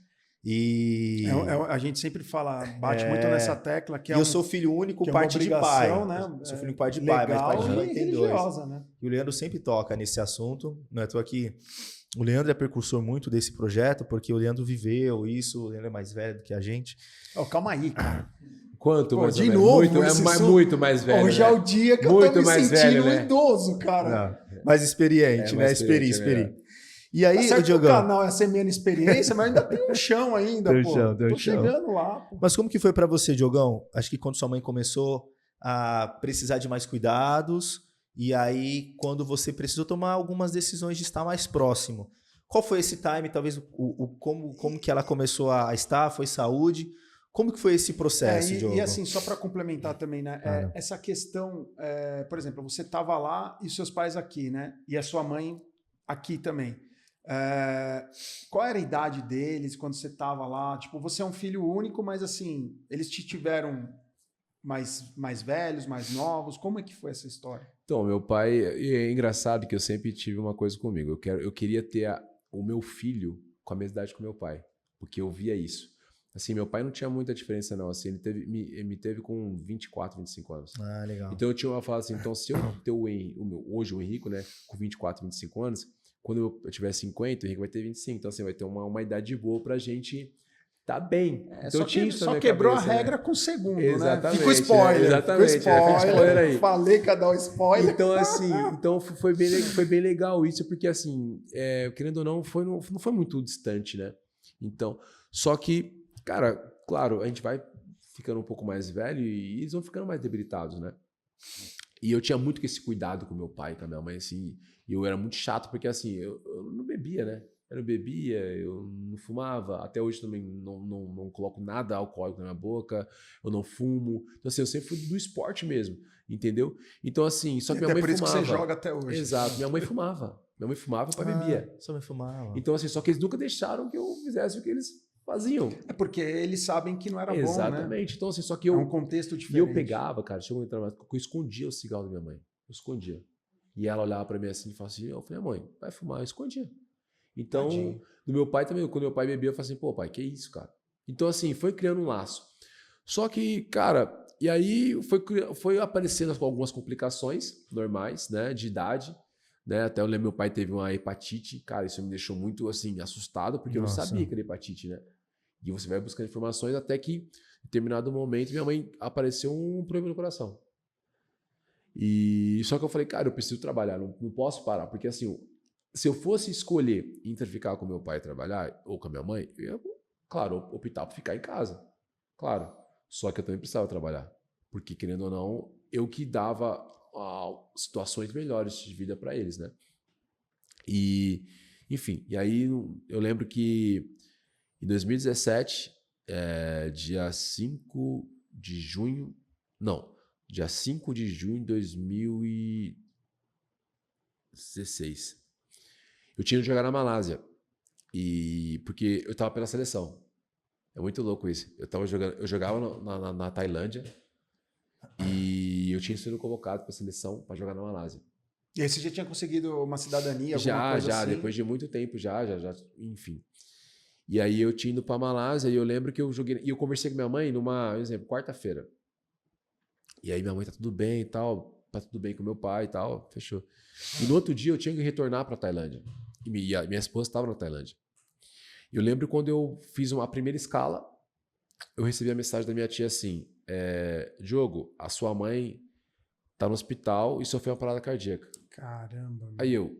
E A gente sempre fala, bate muito nessa tecla que e é eu sou filho único, que é uma parte de pai. obrigação, né? Eu sou filho único, parte de pai, mas pai de legal mãe e tem dois. religiosa, né? E o Leandro sempre toca nesse assunto. Não é à toa que o Leandro é precursor muito desse projeto, porque o Leandro viveu isso, o Leandro é mais velho do que a gente. Ó, calma aí, cara. Quanto Pô, mais de ou menos? novo, Muito, esse som- muito mais velho. Hoje é né? o dia que eu Muito tô me mais sentindo velho, um né? idoso, cara. Mais experiente, né? mais experiente, Experi. E Tá aí, certo o que o Diogão, canal é sem menos experiência, mas ainda tem um chão ainda, Tem um pô. chão, tem um Tô chão. chegando lá, pô. mas como que foi pra você, Diogão? Acho que quando sua mãe começou a precisar de mais cuidados, e aí quando você precisou tomar algumas decisões de estar mais próximo. Qual foi esse time? Talvez como que ela começou a estar? Foi saúde? Como que foi esse processo, Diogo? E assim, só para complementar também, né? Claro. Essa questão, por exemplo, você tava lá e seus pais aqui, né? E a sua mãe aqui também. Qual era a idade deles quando você tava lá? Tipo, você é um filho único, mas assim, eles te tiveram mais velhos, mais novos? Como é que foi essa história? Então, meu pai, e é engraçado que eu sempre tive uma coisa comigo. Eu queria ter o meu filho com a mesma idade que meu pai, porque eu via isso. Assim, meu pai não tinha muita diferença, não. Assim, ele me teve com 24, 25 anos. Ah, legal. Então eu tinha uma fala assim, então se eu ter hoje o Henrico, né, com 24, 25 anos, quando eu tiver 50, o Henrico vai ter 25. Então assim, vai ter uma idade boa pra gente tá bem. Então eu tinha isso na só minha quebrou cabeça, a né? regra com o segundo, Exatamente, né? Fica o spoiler. exatamente, Fica o fica o spoiler aí. Falei que ia dar o spoiler. Então, assim, foi bem legal isso, porque, assim, querendo ou não, não foi muito distante, né? Então, só que, cara, claro, a gente vai ficando um pouco mais velho e eles vão ficando mais debilitados, né? E eu tinha muito esse cuidado com meu pai e com a minha mãe, assim, e eu era muito chato, porque, assim, eu não bebia, né? Eu não bebia, eu não fumava, até hoje também não coloco nada alcoólico na minha boca, eu não fumo. Então, assim, eu sempre fui do esporte mesmo, entendeu? Então, assim, só que minha mãe por isso fumava. que você joga até hoje. Exato, minha mãe fumava. Minha mãe fumava e o pai bebia. Sua mãe fumava. Então, assim, só que eles nunca deixaram que eu fizesse o que eles faziam. É porque eles sabem que não era bom, né? Exatamente. Então, assim, só que É eu... um contexto E diferente. eu pegava, cara, chegou no trabalho, eu escondia o cigarro da minha mãe. Eu escondia. E ela olhava pra mim assim e falava assim, eu falei, mãe, vai fumar, eu escondia. Então, Tadinho. do meu pai também, quando meu pai bebia, eu falei assim, pô, pai, que isso, cara? Então, assim, foi criando um laço. Só que, cara, e aí foi aparecendo algumas complicações normais, né, de idade, né? Até eu lembro, meu pai teve uma hepatite, cara, isso me deixou muito, assim, assustado, porque eu não sabia que era hepatite, né? E você vai buscando informações até que, em determinado momento, minha mãe apareceu um problema no coração. E só que eu falei, cara, eu preciso trabalhar, não posso parar, porque assim, se eu fosse escolher entre ficar com meu pai e trabalhar, ou com a minha mãe, eu ia, claro, optar por ficar em casa. Claro. Só que eu também precisava trabalhar. Porque, querendo ou não, eu que dava situações melhores de vida para eles, né? E, enfim, e aí eu lembro que em 2017, dia 5 de junho, não, dia 5 de junho de 2016, eu tinha ido jogar na Malásia, porque eu tava pela seleção. É muito louco isso. Eu jogava na Tailândia e eu tinha sido convocado para a seleção para jogar na Malásia. E aí você já tinha conseguido uma cidadania, alguma coisa Já, assim? depois de muito tempo, já, enfim. E aí eu tinha ido para a Malásia e eu lembro que eu joguei, e eu conversei com minha mãe numa, por exemplo, quarta-feira. E aí minha mãe tá tudo bem e tal, tá tudo bem com meu pai e tal, fechou. E no outro dia eu tinha que retornar para a Tailândia. E a minha esposa estava na Tailândia. Eu lembro quando eu fiz a primeira escala, eu recebi a mensagem da minha tia assim, Diogo, a sua mãe tá no hospital e sofreu uma parada cardíaca. Caramba. Meu. Aí eu,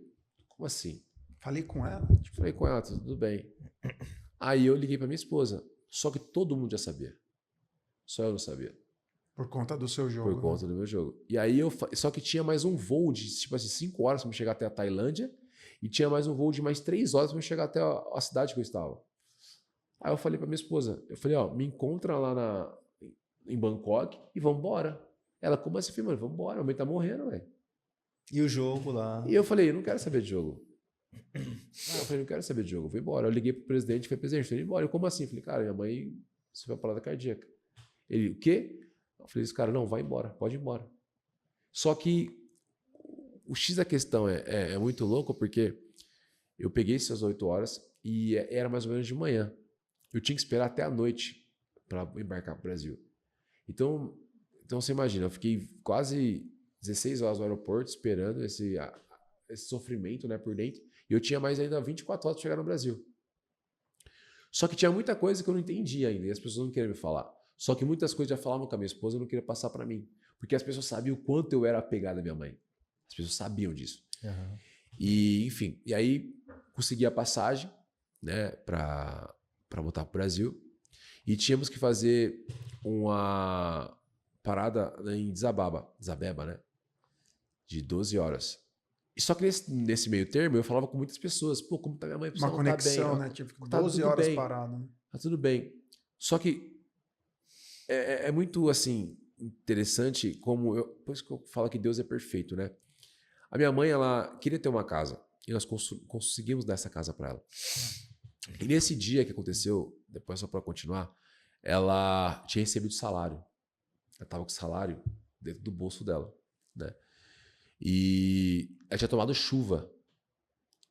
como assim? Falei com ela? Falei com ela, tudo bem. Aí eu liguei pra minha esposa, só que todo mundo já sabia. Só eu não sabia. Por conta do seu jogo. Por conta do meu jogo. E aí só que tinha mais um voo de tipo assim 5 horas para me chegar até a Tailândia e tinha mais um voo de mais 3 horas para me chegar até a cidade que eu estava. Aí eu falei pra minha esposa, eu falei, ó, me encontra lá em Bangkok e vamos embora. Ela, como assim, filho, mano? Vamos embora, a mãe tá morrendo, velho. E o jogo lá? E eu falei, eu não quero saber de jogo. Eu falei, não quero saber de jogo, vou embora. Eu liguei pro presidente, falei, presidente, tô indo embora. Eu, como assim? Eu falei, cara, minha mãe sofreu uma parada cardíaca. Ele, o quê? Eu falei, esse cara, não, vai embora, pode ir embora. Só que o X da questão é muito louco, porque eu peguei essas 8 horas e era mais ou menos de manhã. Eu tinha que esperar até a noite para embarcar para o Brasil. Então você imagina, eu fiquei quase 16 horas no aeroporto esperando esse sofrimento, né, por dentro. E eu tinha mais ainda 24 horas para chegar no Brasil. Só que tinha muita coisa que eu não entendia ainda e as pessoas não queriam me falar. Só que muitas coisas já falavam com a minha esposa e eu não queria passar para mim. Porque as pessoas sabiam o quanto eu era apegado à minha mãe. As pessoas sabiam disso. Uhum. E, enfim, e aí consegui a passagem, né, para voltar para o Brasil. E tínhamos que fazer uma parada em Desabeba, né? De 12 horas. E só que nesse meio termo eu falava com muitas pessoas. Pô, como tá minha mãe? Uma conexão, tá bem, né? Tipo, tá 12 horas bem, parado. Né? tá tudo bem. Só que é muito, assim, interessante como... Por isso que eu falo que Deus é perfeito, né? A minha mãe, ela queria ter uma casa. E nós conseguimos dar essa casa para ela. E nesse dia que aconteceu, depois só para continuar, ela tinha recebido salário. Ela estava com salário dentro do bolso dela, né? E ela tinha tomado chuva.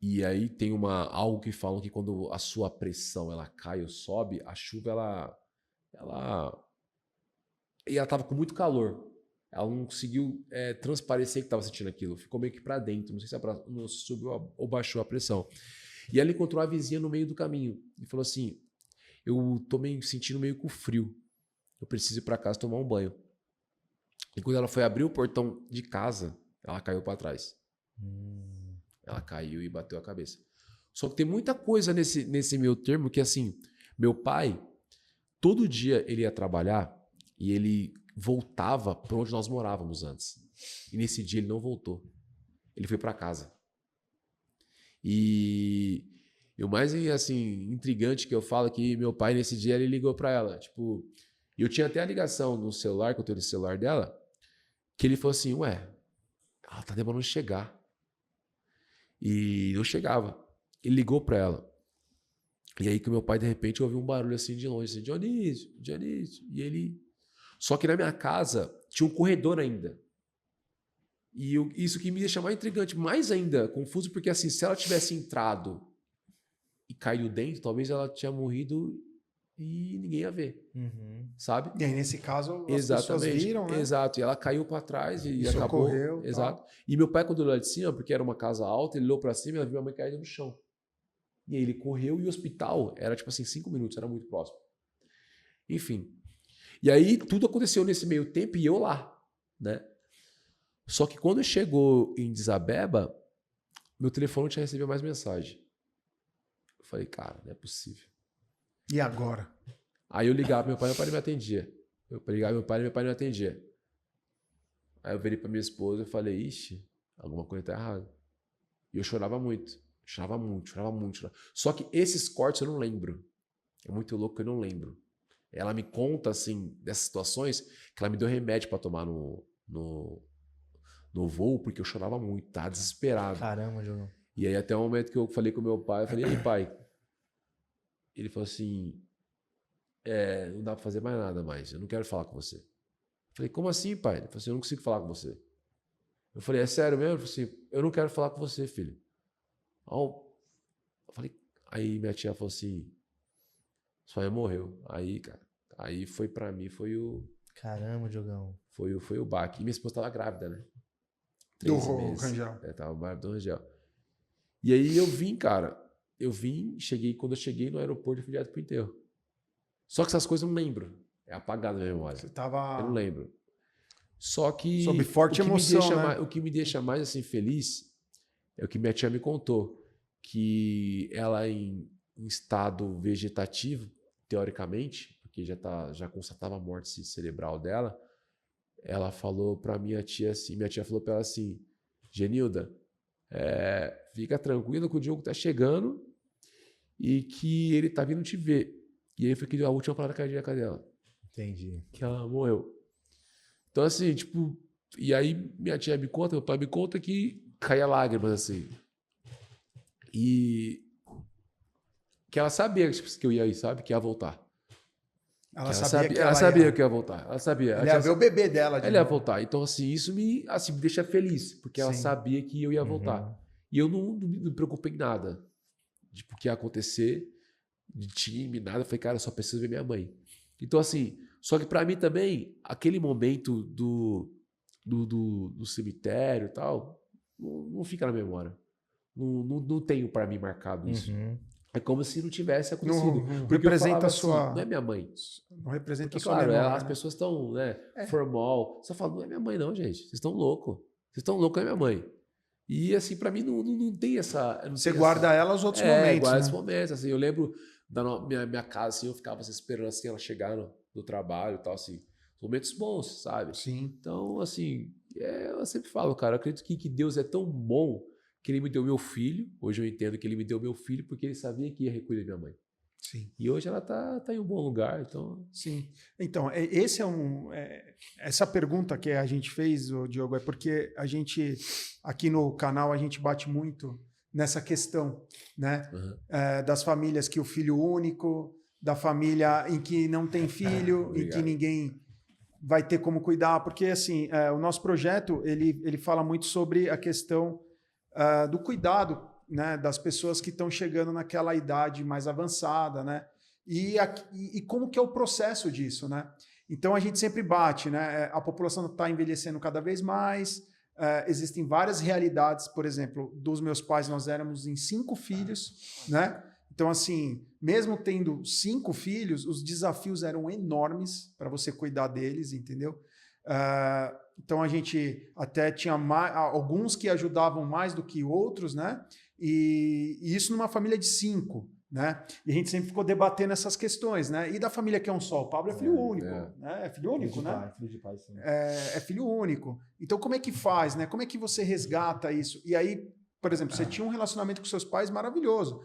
E aí tem algo que falam que quando a sua pressão ela cai ou sobe, a chuva e ela estava com muito calor. Ela não conseguiu transparecer que estava sentindo aquilo. Ficou meio que para dentro. Não sei se não subiu ou baixou a pressão. E ela encontrou a vizinha no meio do caminho e falou assim: eu tô me sentindo meio com frio. Eu preciso ir para casa tomar um banho. E quando ela foi abrir o portão de casa, ela caiu para trás. Ela caiu e bateu a cabeça. Só que tem muita coisa nesse meio termo que, assim, meu pai, todo dia ele ia trabalhar e ele voltava para onde nós morávamos antes. E nesse dia ele não voltou. Ele foi para casa. E o mais, assim, intrigante que eu falo é que meu pai, nesse dia, ele ligou para ela. Tipo, eu tinha até a ligação no celular, que eu tenho no celular dela, que ele falou assim, ué, ela tá demorando de chegar. E não chegava. Ele ligou para ela. E aí que o meu pai, de repente, ouviu um barulho assim de longe, assim, Dionísio. E ele... Só que na minha casa tinha um corredor ainda. E isso que me deixa mais intrigante, mais ainda confuso, porque assim, se ela tivesse entrado e caído dentro, talvez ela tinha morrido e ninguém ia ver, sabe? E aí, nesse caso, as Exatamente, pessoas viram, né? Exato, e ela caiu para trás e acabou. Socorreu, exato. E meu pai, quando olhou lá de cima, porque era uma casa alta, ele olhou para cima e ela viu a mãe caída no chão. E aí ele correu e o hospital era tipo assim, 5 minutos, era muito próximo. Enfim. E aí tudo aconteceu nesse meio tempo e eu lá, né? Só que quando chegou em Desabeba, meu telefone já recebia mais mensagem. Eu falei, cara, não é possível. E agora? Aí eu ligava pro meu pai não me atendia. Eu ligava pro meu pai não me atendia. Aí eu virei pra minha esposa e falei, ixi, alguma coisa tá errada. E eu chorava muito. Chorava muito. Só que esses cortes eu não lembro. É muito louco que eu não lembro. Ela me conta, assim, dessas situações, que ela me deu remédio pra tomar no voo, porque eu chorava muito, tava desesperado. Caramba, Diogão. E aí até o momento que eu falei com meu pai, eu falei, e aí, pai? Ele falou assim, não dá pra fazer mais nada mais, eu não quero falar com você. Eu falei, como assim, pai? Ele falou assim, eu não consigo falar com você. Eu falei, é sério mesmo? Ele falou assim, eu não quero falar com você, filho. Eu falei, aí minha tia falou assim, sua mãe morreu. Aí, cara, aí foi pra mim, foi o... Caramba, Diogão. Foi o baque. E minha esposa tava grávida, né? Do 3 meses. Rangel. Tava grávida do Rangel. E aí eu vim, cara. Quando eu cheguei no aeroporto, eu fui direto pro enterro. Só que essas coisas eu não lembro. É apagado na minha memória. Você tava... Eu não lembro. Só que... Sob forte emoção, né? O que me deixa mais assim feliz é o que minha tia me contou. Que ela em estado vegetativo, teoricamente, porque já constatava a morte cerebral dela, ela falou pra minha tia assim, minha tia falou pra ela assim, Genilda, fica tranquila que o Diogo tá chegando e que ele tá vindo te ver. E aí foi que deu a última parada cardíaca dela. Entendi. Que ela morreu. Então assim, tipo, e aí minha tia me conta, meu pai me conta que caía lágrimas assim. E que ela sabia que eu ia ir, sabe? Que ia voltar. Ela sabia que ela sabia que eu ia voltar. Ela sabia. Ela ia ver o bebê dela. Ela ia voltar. Então, assim, isso me deixa feliz, porque ela Sim. sabia que eu ia voltar. E eu não me preocupei em nada de o que ia acontecer, de time, nada. Eu falei, cara, eu só preciso ver minha mãe. Então, assim, só que pra mim também, aquele momento do cemitério e tal, não fica na memória. Não tenho pra mim marcado isso. É como se não tivesse acontecido. Não porque representa eu falava a sua... assim, não é minha mãe. Não representa Porque, a sua claro, memória, as né? pessoas estão, né, formal. Só falo, não é minha mãe não, gente. Vocês estão loucos. Vocês estão loucos, não é minha mãe. E, assim, pra mim não tem essa... Você guarda ela aos outros momentos, guarda né? esses momentos. Assim, eu lembro da minha casa, assim, eu ficava assim, esperando assim, ela chegar no trabalho e tal, assim. Momentos bons, sabe? Sim. Então, assim, eu sempre falo, cara, eu acredito que Deus é tão bom que ele me deu meu filho. Hoje eu entendo que ele me deu meu filho porque ele sabia que ia recolher minha mãe. Sim. E hoje ela tá em um bom lugar, então... Sim. Então, essa pergunta que a gente fez, Diogo, é porque a gente, aqui no canal, a gente bate muito nessa questão, né? Das famílias que o filho único, da família em que não tem filho, em que ninguém vai ter como cuidar, porque, assim, o nosso projeto, ele fala muito sobre a questão do cuidado, né, das pessoas que estão chegando naquela idade mais avançada, né? E como que é o processo disso, né? Então a gente sempre bate, né? A população está envelhecendo cada vez mais, existem várias realidades, por exemplo, dos meus pais nós éramos em 5 filhos, né? Então, assim, mesmo tendo 5 filhos, os desafios eram enormes para você cuidar deles, entendeu? Então a gente até tinha alguns que ajudavam mais do que outros, né? E isso numa família de 5, né? E a gente sempre ficou debatendo essas questões, né? E da família que é um só? O Pablo é filho único, né? É filho único, né? Filho de pai, sim. É filho único. Então como é que faz, né? Como é que você resgata isso? E aí, por exemplo, você tinha um relacionamento com seus pais maravilhoso,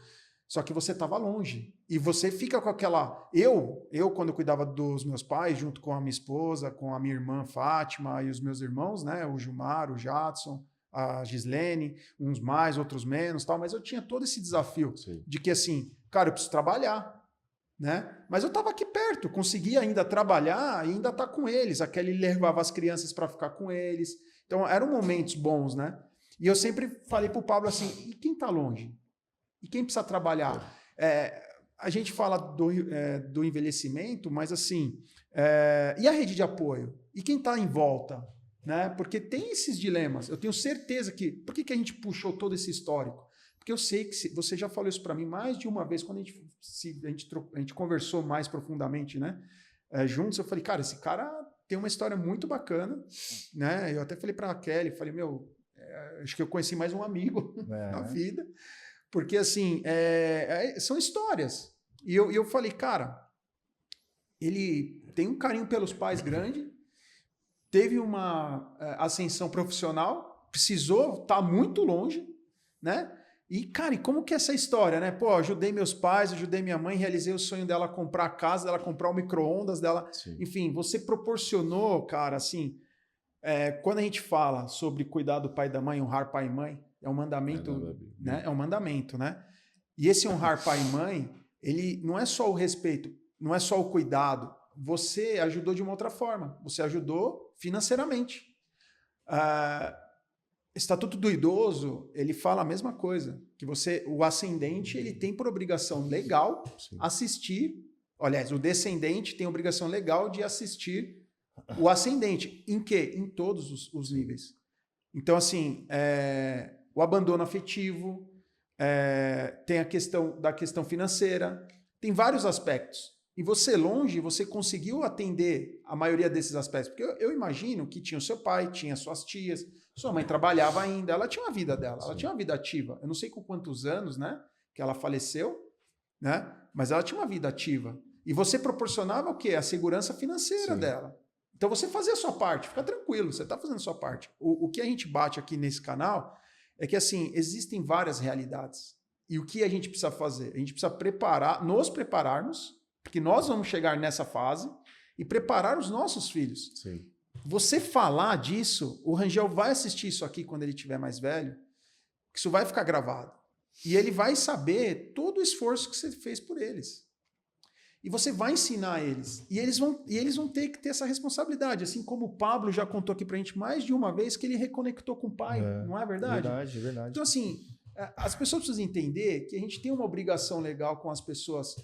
só que você estava longe. E você fica com aquela... Eu, quando eu cuidava dos meus pais, junto com a minha esposa, com a minha irmã Fátima e os meus irmãos, né? O Gilmar, o Jadson, a Gislene, uns mais, outros menos, tal, mas eu tinha todo esse desafio de que, assim, cara, eu preciso trabalhar, né? Mas eu estava aqui perto, conseguia ainda trabalhar e ainda estar com eles. A Kelly levava as crianças para ficar com eles. Então, eram momentos bons, né? E eu sempre falei para o Pablo assim, e quem está longe? E quem precisa trabalhar? A gente fala do envelhecimento, mas assim, e a rede de apoio? E quem está em volta? Né? Porque tem esses dilemas. Eu tenho certeza que... Por que a gente puxou todo esse histórico? Porque eu sei que você já falou isso para mim mais de uma vez, quando a gente conversou mais profundamente, né? Juntos, eu falei, cara, esse cara tem uma história muito bacana, né? Eu até falei para a Kelly, falei, meu, acho que eu conheci mais um amigo na vida, porque assim, são histórias. E eu falei, cara, ele tem um carinho pelos pais grande, teve uma ascensão profissional, precisou estar muito longe, né? E, cara, e como que é essa história, né? Pô, ajudei meus pais, ajudei minha mãe, realizei o sonho dela comprar a casa, dela comprar o micro-ondas, dela... Sim. Enfim, você proporcionou, cara, assim... quando a gente fala sobre cuidar do pai e da mãe, honrar pai e mãe, é um mandamento, né? É um mandamento, né? E esse honrar pai e mãe, ele não é só o respeito, não é só o cuidado. Você ajudou de uma outra forma. Você ajudou financeiramente. Estatuto do Idoso, ele fala a mesma coisa, que o ascendente ele tem por obrigação legal assistir, aliás, o descendente tem obrigação legal de assistir o ascendente. Em quê? Em todos os níveis. Então, assim, o abandono afetivo, tem a questão da questão financeira, tem vários aspectos. E você longe, você conseguiu atender a maioria desses aspectos. Porque eu imagino que tinha o seu pai, tinha suas tias, sua mãe trabalhava ainda, ela tinha uma vida dela, ela tinha uma vida ativa. Eu não sei com quantos anos, né, que ela faleceu, né, mas ela tinha uma vida ativa. E você proporcionava o quê? A segurança financeira dela. Então você fazia a sua parte, fica tranquilo, você está fazendo a sua parte. O que a gente bate aqui nesse canal é que, assim, existem várias realidades. E o que a gente precisa fazer? A gente precisa nos prepararmos, porque nós vamos chegar nessa fase, e preparar os nossos filhos. Sim. Você falar disso, o Rangel vai assistir isso aqui quando ele estiver mais velho, que isso vai ficar gravado. E ele vai saber todo o esforço que você fez por eles. E você vai ensinar eles. E eles vão ter que ter essa responsabilidade. Assim como o Pablo já contou aqui pra gente mais de uma vez que ele reconectou com o pai. Não é verdade? Verdade. Então, assim, as pessoas precisam entender que a gente tem uma obrigação legal com as pessoas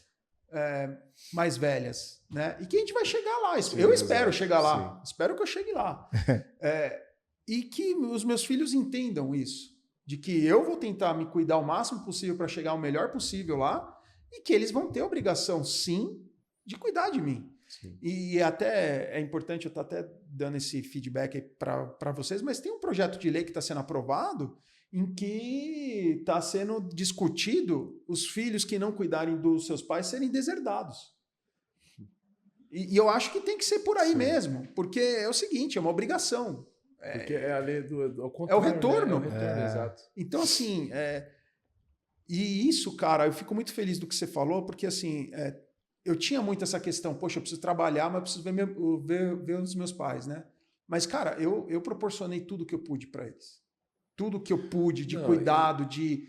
mais velhas, né? E que a gente vai chegar lá. Sim, eu espero chegar lá. Sim. Espero que eu chegue lá. E que os meus filhos entendam isso. De que eu vou tentar me cuidar o máximo possível para chegar o melhor possível lá. E que eles vão ter a obrigação, sim, de cuidar de mim. Sim. E até é importante, eu estou até dando esse feedback para vocês, mas tem um projeto de lei que está sendo aprovado em que está sendo discutido os filhos que não cuidarem dos seus pais serem deserdados. E eu acho que tem que ser por aí mesmo, porque é o seguinte, é uma obrigação. Porque é a lei do contrário, é o retorno. Né? É o retorno, exato. Então, assim... E isso, cara, eu fico muito feliz do que você falou, porque assim, eu tinha muito essa questão, poxa, eu preciso trabalhar, mas eu preciso ver os meus pais, né? Mas, cara, eu proporcionei tudo que eu pude para eles. Tudo que eu pude, de cuidado, de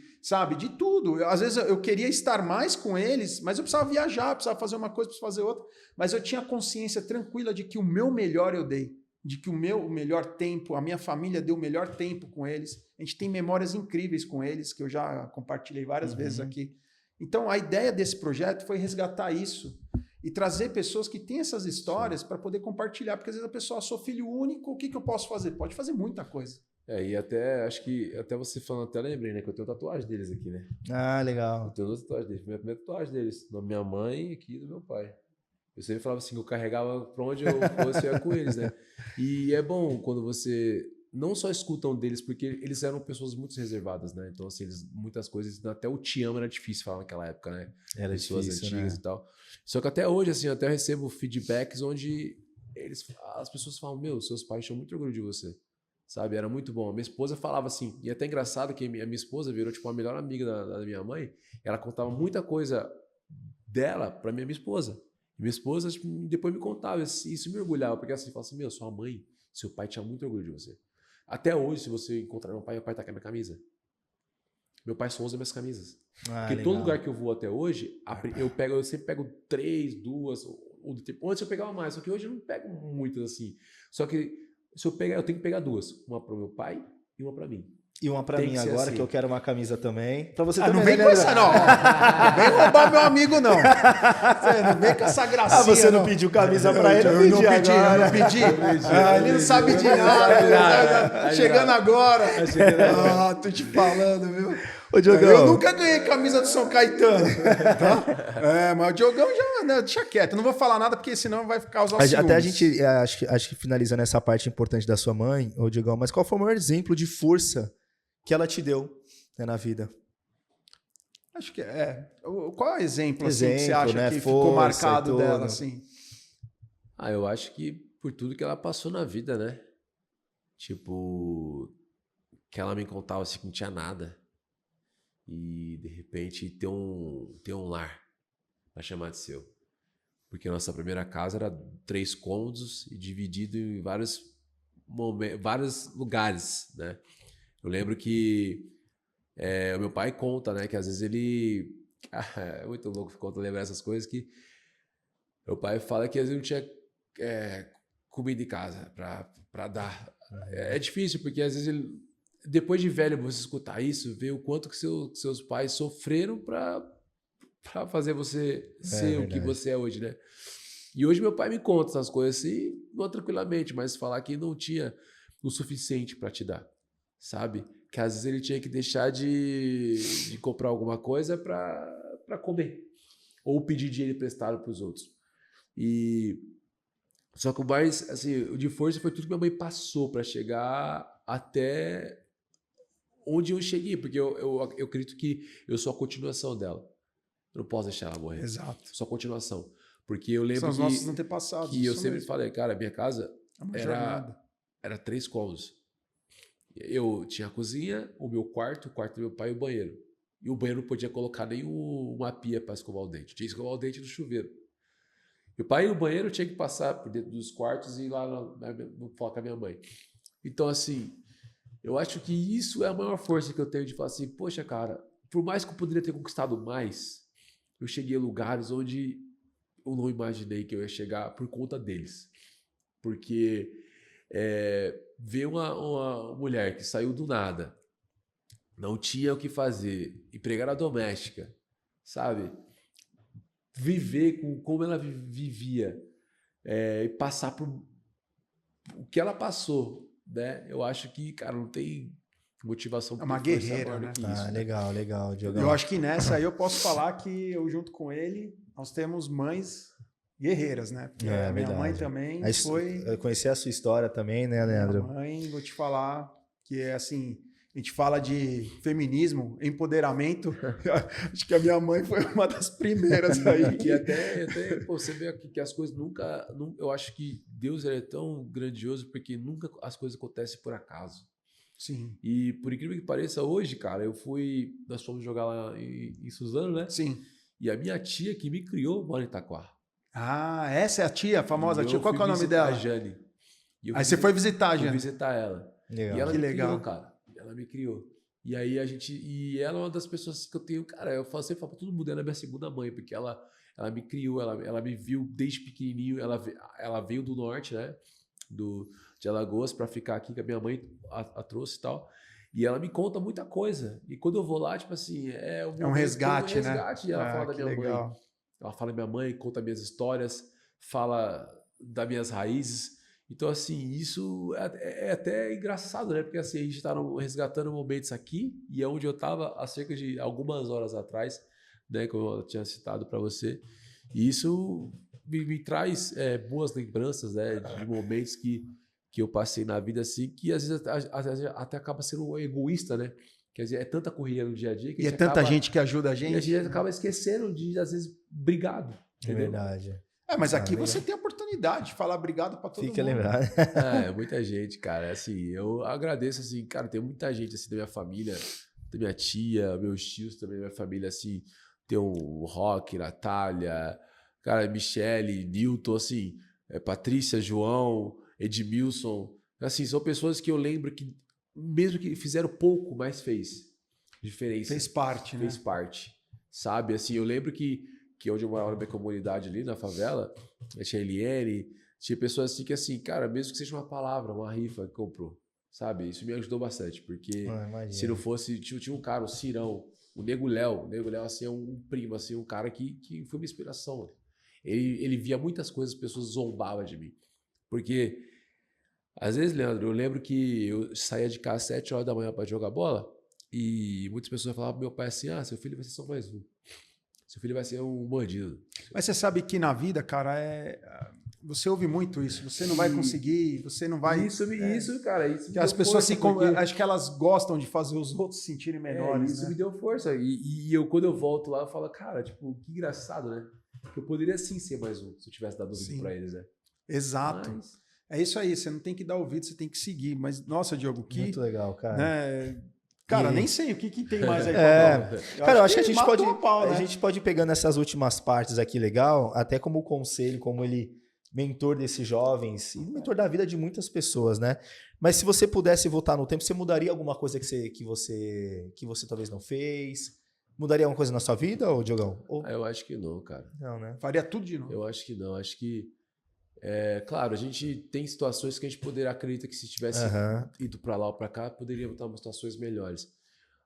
tudo. Às vezes eu queria estar mais com eles, mas eu precisava viajar, precisava fazer uma coisa, precisava fazer outra. Mas eu tinha consciência tranquila de que o meu melhor eu dei. De que o melhor tempo, a minha família deu o melhor tempo com eles. A gente tem memórias incríveis com eles, que eu já compartilhei várias vezes aqui. Então, a ideia desse projeto foi resgatar isso e trazer pessoas que têm essas histórias para poder compartilhar. Porque às vezes a pessoa, sou filho único, o que eu posso fazer? Pode fazer muita coisa. E até, acho que, até você falando, até lembrei, né? Que eu tenho tatuagem deles aqui, né? Ah, legal. Eu tenho duas tatuagens deles. Minha primeira tatuagem deles, da minha mãe e aqui do meu pai. Eu sempre falava assim, que eu carregava pra onde eu fosse, eu ia com eles, né? E é bom quando você não só escutam deles, porque eles eram pessoas muito reservadas, né? Então, assim, muitas coisas, até o te amo era difícil falar naquela época, né? Era pessoas difícil, antigas, né? E tal. Só que até hoje, assim, eu até recebo feedbacks onde as pessoas falam, seus pais tinham muito orgulho de você. Sabe? Era muito bom. A minha esposa falava assim, e é até engraçado que a minha esposa virou, tipo, a melhor amiga da minha mãe. Ela contava muita coisa dela pra minha esposa. Minha esposa depois me contava, isso me orgulhava, porque assim, falava assim, sua mãe, seu pai tinha muito orgulho de você. Até hoje, se você encontrar meu pai tá com a minha camisa. Meu pai só usa minhas camisas. Porque legal. Todo lugar que eu vou até hoje, eu sempre pego 3, 2, antes eu pegava mais, só que hoje eu não pego muitas assim. Só que se eu pegar, eu tenho que pegar 2. Uma pro meu pai e uma pra mim. E uma pra mim agora, assim. Que eu quero uma camisa também. Pra você também. Não vem com essa, não. Não vem roubar meu amigo, não. Não vem com essa gracinha. Você não pediu camisa pra ele? Eu não pedi. Ele não sabe de nada. Chegando agora. Tô te falando, viu? Ô, Diogão. Eu nunca ganhei camisa do São Caetano. Tá? Mas o Diogão já, né, deixa quieto. Eu não vou falar nada porque senão vai causar ciúmes. Até a gente, acho que finalizando essa parte importante da sua mãe, ô Diogão, mas qual foi o maior exemplo de força que ela te deu, né, na vida? Acho que é. Qual é o exemplo, assim, que você acha, né, que ficou força marcado e tudo. dela, assim? Eu acho que por tudo que ela passou na vida, né? Tipo, que ela me contava assim que não tinha nada. E de repente ter um lar pra chamar de seu. Porque a nossa primeira casa era 3 cômodos e dividido em vários lugares, né? Eu lembro que o meu pai conta, né? Que às vezes ele... é muito louco quando lembrar essas coisas, que meu pai fala que às vezes não tinha comida em casa pra dar. É difícil, porque às vezes depois de velho você escutar isso, ver o quanto que seus pais sofreram pra fazer você ser o que você é hoje, né? E hoje meu pai me conta essas coisas assim, não tranquilamente, mas falar que não tinha o suficiente pra te dar, sabe? Que às vezes ele tinha que deixar de comprar alguma coisa pra comer, ou pedir dinheiro emprestado pros outros. Só que o mais, assim, o de força foi tudo que minha mãe passou pra chegar até onde eu cheguei, porque eu acredito que eu sou a continuação dela. Eu não posso deixar ela morrer. Exato. Só a continuação. Porque eu lembro São os nossos antepassados. que eu isso sempre mesmo. falei, cara, minha casa É uma jornada. era 3 cômodos. Eu tinha a cozinha, o meu quarto, o quarto do meu pai e o banheiro. E o banheiro não podia colocar nem uma pia para escovar o dente. Tinha que escovar o dente no chuveiro. Meu pai no banheiro tinha que passar por dentro dos quartos e ir lá no foco com a minha mãe. Então, assim, eu acho que isso é a maior força que eu tenho de falar assim, poxa, cara, por mais que eu poderia ter conquistado mais, eu cheguei a lugares onde eu não imaginei que eu ia chegar por conta deles. Porque ver uma mulher que saiu do nada, não tinha o que fazer, empregada doméstica, sabe? Viver como ela vivia e passar por o que ela passou, né? Eu acho que, cara, não tem motivação. É uma guerreira, né? Que isso, Legal, Diogão. Eu acho que nessa aí eu posso falar que eu junto com ele, nós temos mães guerreiras, né? Porque a minha mãe também foi... Eu conheci a sua história também, né, Leandro? Minha mãe, vou te falar que é assim... A gente fala de feminismo, empoderamento. Acho que a minha mãe foi uma das primeiras aí. E até você vê aqui que as coisas nunca... Eu acho que Deus é tão grandioso porque nunca as coisas acontecem por acaso. Sim. E por incrível que pareça, hoje, cara, nós fomos jogar lá em Suzano, né? Sim. E a minha tia que me criou mora em Itaquá. Ah, essa é a tia, a famosa tia. Qual que é o nome dela? A Jane. Aí você foi visitar a Jane. Fui visitar ela. Legal. E ela que me legal. criou, cara. Ela me criou. E aí e ela é uma das pessoas que eu tenho, cara, eu sempre falo pra todo mundo, ela é minha segunda mãe, porque ela me criou, ela me viu desde pequenininho, ela veio do norte, né, de Alagoas pra ficar aqui, que a minha mãe a trouxe e tal, e ela me conta muita coisa, e quando eu vou lá, tipo assim, é um resgate, né? E ela fala da minha legal. mãe, ela fala da minha mãe, conta minhas histórias, fala das minhas raízes. Então, assim, isso é até engraçado, né? Porque assim, a gente está resgatando momentos aqui, e é onde eu estava há cerca de algumas horas atrás, né? Como eu tinha citado para você. E isso me traz boas lembranças, né? De momentos que eu passei na vida, assim, que às vezes até acaba sendo um egoísta, né? Quer dizer, é tanta correria no dia a dia que e tanta gente que ajuda a gente. E a gente acaba esquecendo de, às vezes, obrigado. É verdade. Mas aqui você tem a oportunidade de falar obrigado para todo mundo. Fica lembrado. Muita gente, cara. Assim, eu agradeço, assim, cara, tem muita gente, assim, da minha família, da minha tia, meus tios também, da minha família, assim, tem o Rock, Natália, cara, Michele, Nilton, assim, Patrícia, João, Edmilson, assim, são pessoas que eu lembro que, mesmo que fizeram pouco, mas fez diferença. Fez parte, né? Fez parte, sabe? Assim, eu lembro que onde eu morava na minha comunidade ali, na favela, tinha a Eliane, tinha pessoas assim que assim, cara, mesmo que seja uma palavra, uma rifa que comprou, sabe? Isso me ajudou bastante, porque se não fosse, tinha um cara, o Cirão, o Nego Léo, assim, é um primo, assim, um cara que foi uma inspiração. Ele via muitas coisas, as pessoas zombavam de mim. Porque, às vezes, Leandro, eu lembro que eu saía de casa às 7 horas da manhã para jogar bola, E muitas pessoas falavam pro meu pai assim, seu filho vai ser só mais um. Seu filho vai ser um bandido. Mas você sabe que na vida, cara, você ouve muito isso. Você não vai conseguir, você não vai... Isso, cara, isso me que as deu pessoas força, acho que elas gostam de fazer os outros se sentirem menores, isso né? me deu força. E eu, quando eu volto lá, eu falo, cara, tipo, que engraçado, né? Que eu poderia sim ser mais um, se eu tivesse dado ouvido pra eles, né? Exato. Mas... É isso aí, você não tem que dar ouvido, você tem que seguir. Mas, nossa, Diogo, que... Muito legal, cara. Né? Cara, nem sei o que tem mais aí. Cara, eu acho que a gente matou pode, a pau, né? a gente pode ir pegando essas últimas partes aqui legal, até como conselho, como ele mentor desses jovens e mentor da vida de muitas pessoas, né? Mas se você pudesse voltar no tempo, você mudaria alguma coisa que você talvez não fez? Mudaria alguma coisa na sua vida, ou Diogão? Ou... Eu acho que não, cara. Não, né? Faria tudo de novo. Eu acho que não. Acho que, claro, a gente tem situações que a gente poderia acreditar que se tivesse ido para lá ou para cá, poderia estar em situações melhores.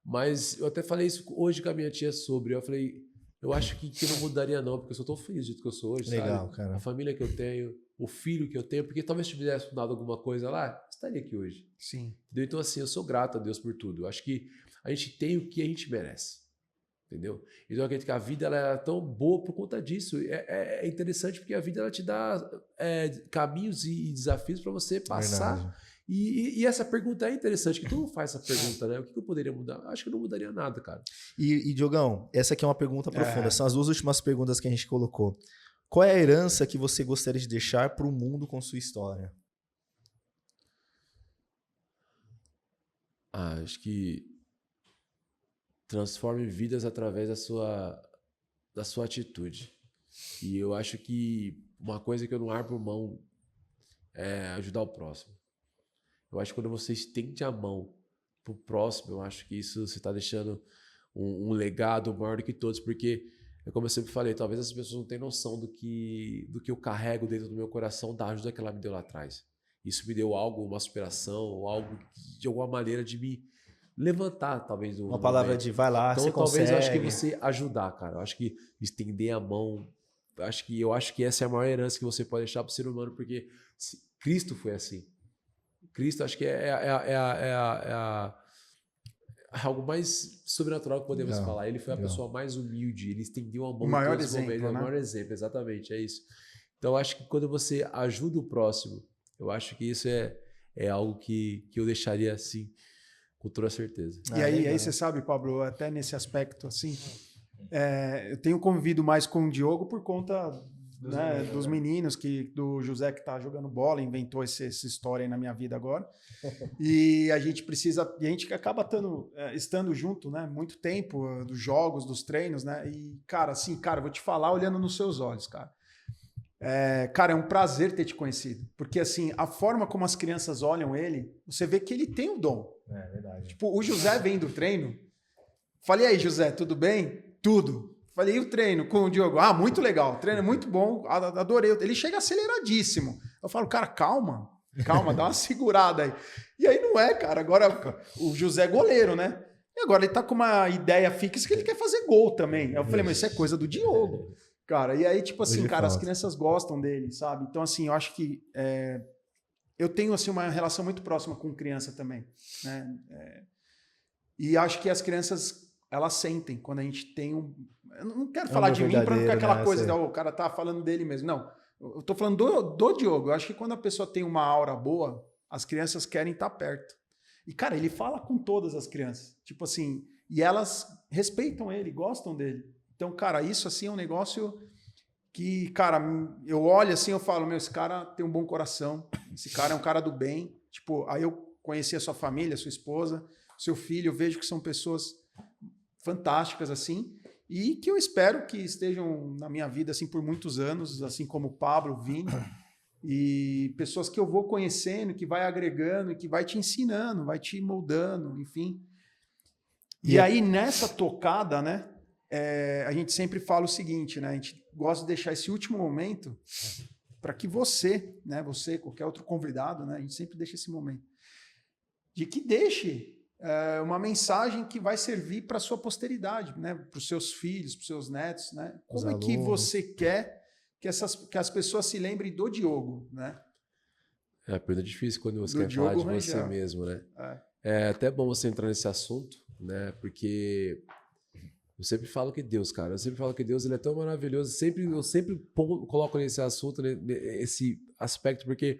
Mas eu até falei isso hoje com a minha tia sobre. Eu falei, eu acho que não mudaria não, porque eu sou tão feliz do jeito que eu sou hoje, legal, sabe? Cara. A família que eu tenho, o filho que eu tenho, porque talvez se eu tivesse mudado alguma coisa lá, estaria aqui hoje. Sim. Entendeu? Então, assim, eu sou grato a Deus por tudo. Eu acho que a gente tem o que a gente merece. Entendeu? Então eu acredito que a vida ela é tão boa por conta disso. É interessante porque a vida ela te dá caminhos e desafios para você passar. E essa pergunta é interessante, que todo mundo faz essa pergunta, né? O que eu poderia mudar? Acho que eu não mudaria nada, cara. E Diogão, essa aqui é uma pergunta profunda. São as duas últimas perguntas que a gente colocou. Qual é a herança que você gostaria de deixar para o mundo com sua história? Acho que transforme vidas através da sua atitude. E eu acho que uma coisa que eu não abro mão é ajudar o próximo. Eu acho que quando você estende a mão pro próximo, eu acho que isso você está deixando um legado maior do que todos, porque, como eu sempre falei, talvez as pessoas não tenham noção do que eu carrego dentro do meu coração da ajuda que ela me deu lá atrás. Isso me deu algo, uma superação, algo de alguma maneira de me levantar, talvez. Uma palavra de vai lá, então, você talvez consegue. eu acho que você ajudar, cara. Eu acho que estender a mão, eu acho que essa é a maior herança que você pode deixar para o ser humano, porque Cristo foi assim. Cristo, acho que algo mais sobrenatural que podemos falar. Ele foi a pessoa mais humilde, ele estendeu a mão o maior exemplo, né? O maior exemplo, exatamente, é isso. Então, eu acho que quando você ajuda o próximo, eu acho que isso é algo que eu deixaria assim, com toda certeza. E aí você sabe, Pablo, até nesse aspecto, assim, eu tenho convivido mais com o Diogo por conta dos meninos, do José que tá jogando bola, inventou essa história aí na minha vida agora. E a gente acaba estando junto, né? Muito tempo, dos jogos, dos treinos, né? E, cara, assim, vou te falar olhando nos seus olhos, cara. Cara, é um prazer ter te conhecido. Porque, assim, a forma como as crianças olham ele, você vê que ele tem o dom. É verdade. Tipo, o José vem do treino. Falei, aí, José, tudo bem? Tudo. Falei, e o treino com o Diogo? Muito legal. O treino é muito bom, adorei. Ele chega aceleradíssimo. Eu falo, cara, calma, dá uma segurada aí. E aí não é, cara. Agora, o José é goleiro, né? E agora ele tá com uma ideia fixa que ele quer fazer gol também. Eu falei, mas isso é coisa do Diogo. Cara, e aí, tipo assim, cara, as crianças gostam dele, sabe? Então, assim, eu acho que eu tenho, assim, uma relação muito próxima com criança também, né? E acho que as crianças, elas sentem quando a gente tem um... Eu não quero falar de mim pra não ficar aquela coisa, o cara tá falando dele mesmo. Não, eu tô falando do Diogo. Eu acho que quando a pessoa tem uma aura boa, as crianças querem estar perto. E, cara, ele fala com todas as crianças. Tipo assim, e elas respeitam ele, gostam dele. Então, cara, isso assim é um negócio que, cara, eu olho assim, eu falo, esse cara tem um bom coração, esse cara é um cara do bem. Tipo, aí eu conheci a sua família, a sua esposa, seu filho, eu vejo que são pessoas fantásticas, assim, e que eu espero que estejam na minha vida, assim, por muitos anos, assim como o Pablo, o Vini, e pessoas que eu vou conhecendo, que vai agregando, e que vai te ensinando, vai te moldando, enfim. E aí, nessa tocada, né, a gente sempre fala o seguinte, né? A gente gosta de deixar esse último momento para que você, né? Você, qualquer outro convidado, né? A gente sempre deixa esse momento de que deixe uma mensagem que vai servir para a sua posteridade, né? Para os seus filhos, para os seus netos, né? Como é que você quer que as pessoas se lembrem do Diogo, né? É uma pergunta difícil quando você quer falar de você mesmo, né? É até bom você entrar nesse assunto, né? Porque eu sempre falo que Deus, cara, eu sempre falo que Deus ele é tão maravilhoso. Eu sempre coloco nesse assunto, nesse aspecto, porque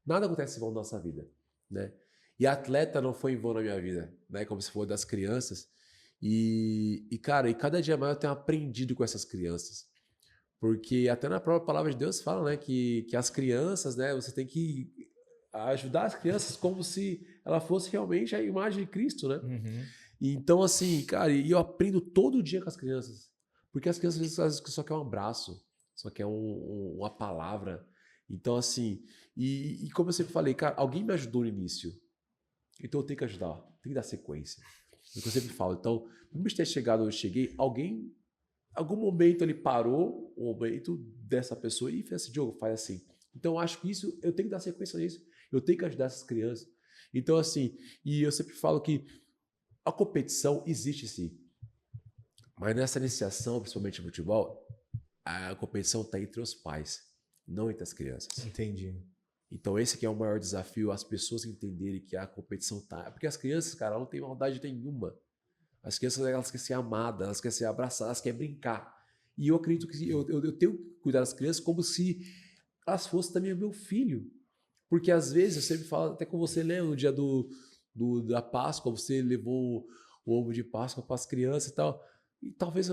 nada acontece em vão na nossa vida, né? E atleta não foi em vão na minha vida, né? Como se for das crianças. Cara, e cada dia mais eu tenho aprendido com essas crianças. Porque até na própria palavra de Deus fala, né? Que as crianças, né? Você tem que ajudar as crianças como se ela fosse realmente a imagem de Cristo, né? Uhum. Então, assim, cara, e eu aprendo todo dia com as crianças. Porque as crianças, às vezes, só querem um abraço, só querem uma palavra. Então, assim, e como eu sempre falei, cara, alguém me ajudou no início. Então eu tenho que ajudar, tenho que dar sequência. É o que eu sempre falo. Então, por ter chegado onde eu cheguei, alguém, algum momento ele parou, o momento dessa pessoa e fez assim, Diogo, faz assim. Então, eu acho que isso, eu tenho que dar sequência nisso. Eu tenho que ajudar essas crianças. Então, assim, e eu sempre falo que a competição existe sim. Mas nessa iniciação, principalmente no futebol, a competição está entre os pais, não entre as crianças. Entendi. Então esse aqui é o maior desafio, as pessoas entenderem que a competição tá... Porque as crianças, cara, não tem maldade nenhuma. As crianças, elas querem ser amadas, elas querem ser abraçadas, elas querem brincar. E eu acredito que eu tenho que cuidar das crianças como se elas fossem também meu filho. Porque às vezes, eu sempre falo, até com você, né, no dia da Páscoa, você levou o ovo de Páscoa para as crianças e tal. E talvez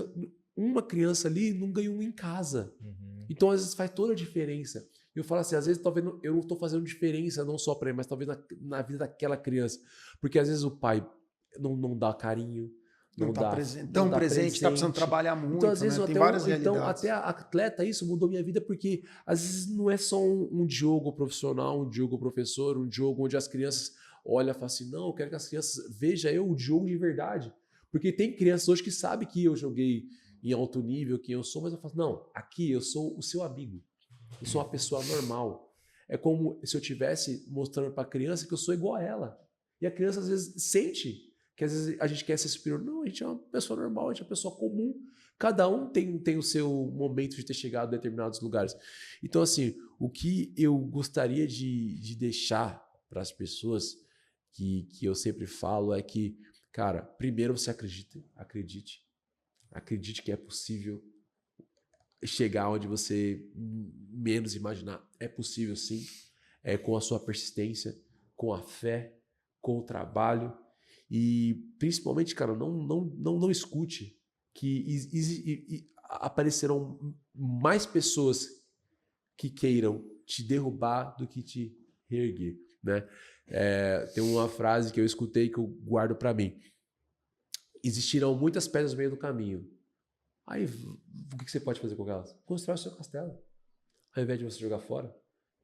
uma criança ali não ganhou em casa. Uhum. Então, às vezes, faz toda a diferença. Eu falo assim, às vezes, talvez eu não estou fazendo diferença não só para ele, mas talvez na vida daquela criança. Porque, às vezes, o pai não dá carinho, não está presente, está precisando trabalhar muito, então, às vezes, né? Tem várias realidades. Então, até a atleta, isso mudou minha vida, porque, às vezes, não é só um Diogo profissional, um Diogo professor, um Diogo onde as crianças olham e falam assim, não, eu quero que as crianças vejam eu, o Diogo de verdade. Porque tem crianças hoje que sabem que eu joguei em alto nível, quem eu sou, mas eu falo, não, aqui eu sou o seu amigo. Eu sou uma pessoa normal. É como se eu estivesse mostrando para a criança que eu sou igual a ela. E a criança, às vezes, sente que às vezes a gente quer ser superior. Não, a gente é uma pessoa normal, a gente é uma pessoa comum. Cada um tem o seu momento de ter chegado a determinados lugares. Então, assim, o que eu gostaria de deixar para as pessoas, que eu sempre falo, é que, cara, primeiro você acredite que é possível chegar onde você menos imaginar. É possível sim, com a sua persistência, com a fé, com o trabalho e principalmente, cara, não escute que aparecerão mais pessoas que queiram te derrubar do que te reerguer, né? Tem uma frase que eu escutei que eu guardo para mim. Existirão muitas pedras no meio do caminho. Aí, o que você pode fazer com elas? Constrói o seu castelo. Ao invés de você jogar fora,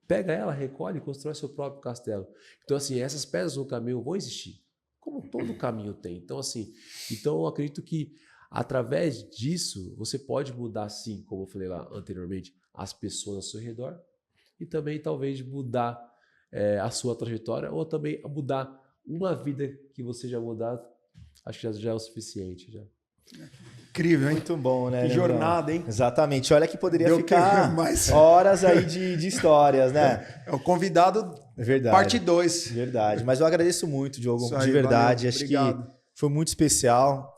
pega ela, recolhe e constrói seu próprio castelo. Então, assim, essas pedras no caminho vão existir, como todo caminho tem. Então, assim, eu acredito que através disso, você pode mudar, sim, como eu falei lá anteriormente, as pessoas ao seu redor e também, talvez, mudar a sua trajetória ou também mudar uma vida que você já mudou. Acho que já é o suficiente, já. Incrível, hein? Muito bom, né? Que jornada, hein? Exatamente. Olha que poderia Deu ficar mais horas aí de histórias, né? É o convidado Verdade. parte 2. Verdade. Mas eu agradeço muito, Diogo, Isso aí, de verdade. valeu. Acho Obrigado. que foi muito especial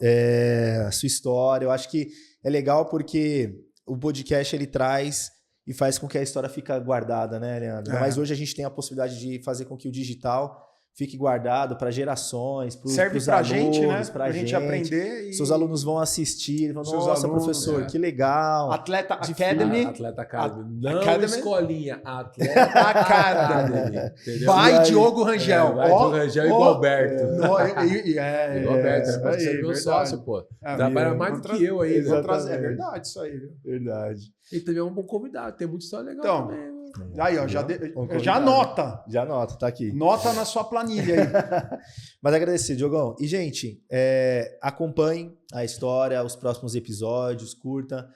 a sua história. Eu acho que é legal porque o podcast ele traz e faz com que a história fique guardada, né, Leandro? Mas hoje a gente tem a possibilidade de fazer com que o digital fique guardado para gerações, para os alunos, serve pra gente, né? Pra gente aprender. E... Seus alunos vão assistir, vão, Seus nossa, alunos, professor, que legal. Atleta Academy. Atleta Academy. Não Academy. Escolinha, Atleta Academy. Entendeu? Vai Diogo Rangel. Vai Diogo Rangel e o Alberto. Alberto, Você é meu sócio, pô. Trabalha mais do que eu ainda. É verdade isso aí, viu? Verdade. E também é um bom convidado, tem muita história legal então, também. Aí, ó, já anota. Já anota, tá aqui. Nota na sua planilha aí. Mas agradecer, Diogão. E, gente, acompanhem a história, os próximos episódios, curta,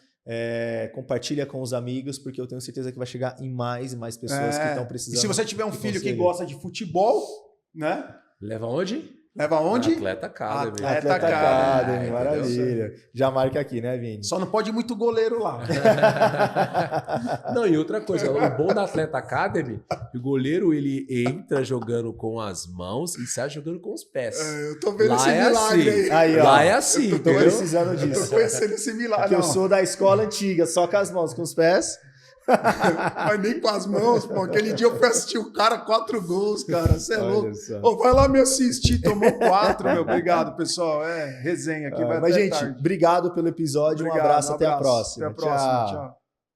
compartilha com os amigos, porque eu tenho certeza que vai chegar em mais e mais pessoas que estão precisando. E se você tiver um filho que gosta de futebol, né? Leva onde? Leva onde? Atleta Academy. Atleta Academy, É, maravilha. Já marca aqui, né, Vini? Só não pode ir muito goleiro lá. Não, e outra coisa, o bom da Atleta Academy, o goleiro ele entra jogando com as mãos e sai jogando com os pés. Eu tô vendo Lá esse é milagre assim. aí. Aí, ó. Lá é assim, Tô entendeu? precisando Eu tô disso. conhecendo esse milagre. Porque eu Não, sou da escola antiga, só com as mãos, com os pés. mas nem com as mãos, pô. Aquele dia eu fui assistir o cara, 4 gols, cara. Você é Olha louco. só. Ô, vai lá me assistir, tomou 4, meu. Obrigado, pessoal. Resenha aqui. Vai Mas, até gente, tarde. obrigado pelo episódio. Obrigado, um abraço, até a próxima. Até a próxima. Tchau. Tchau.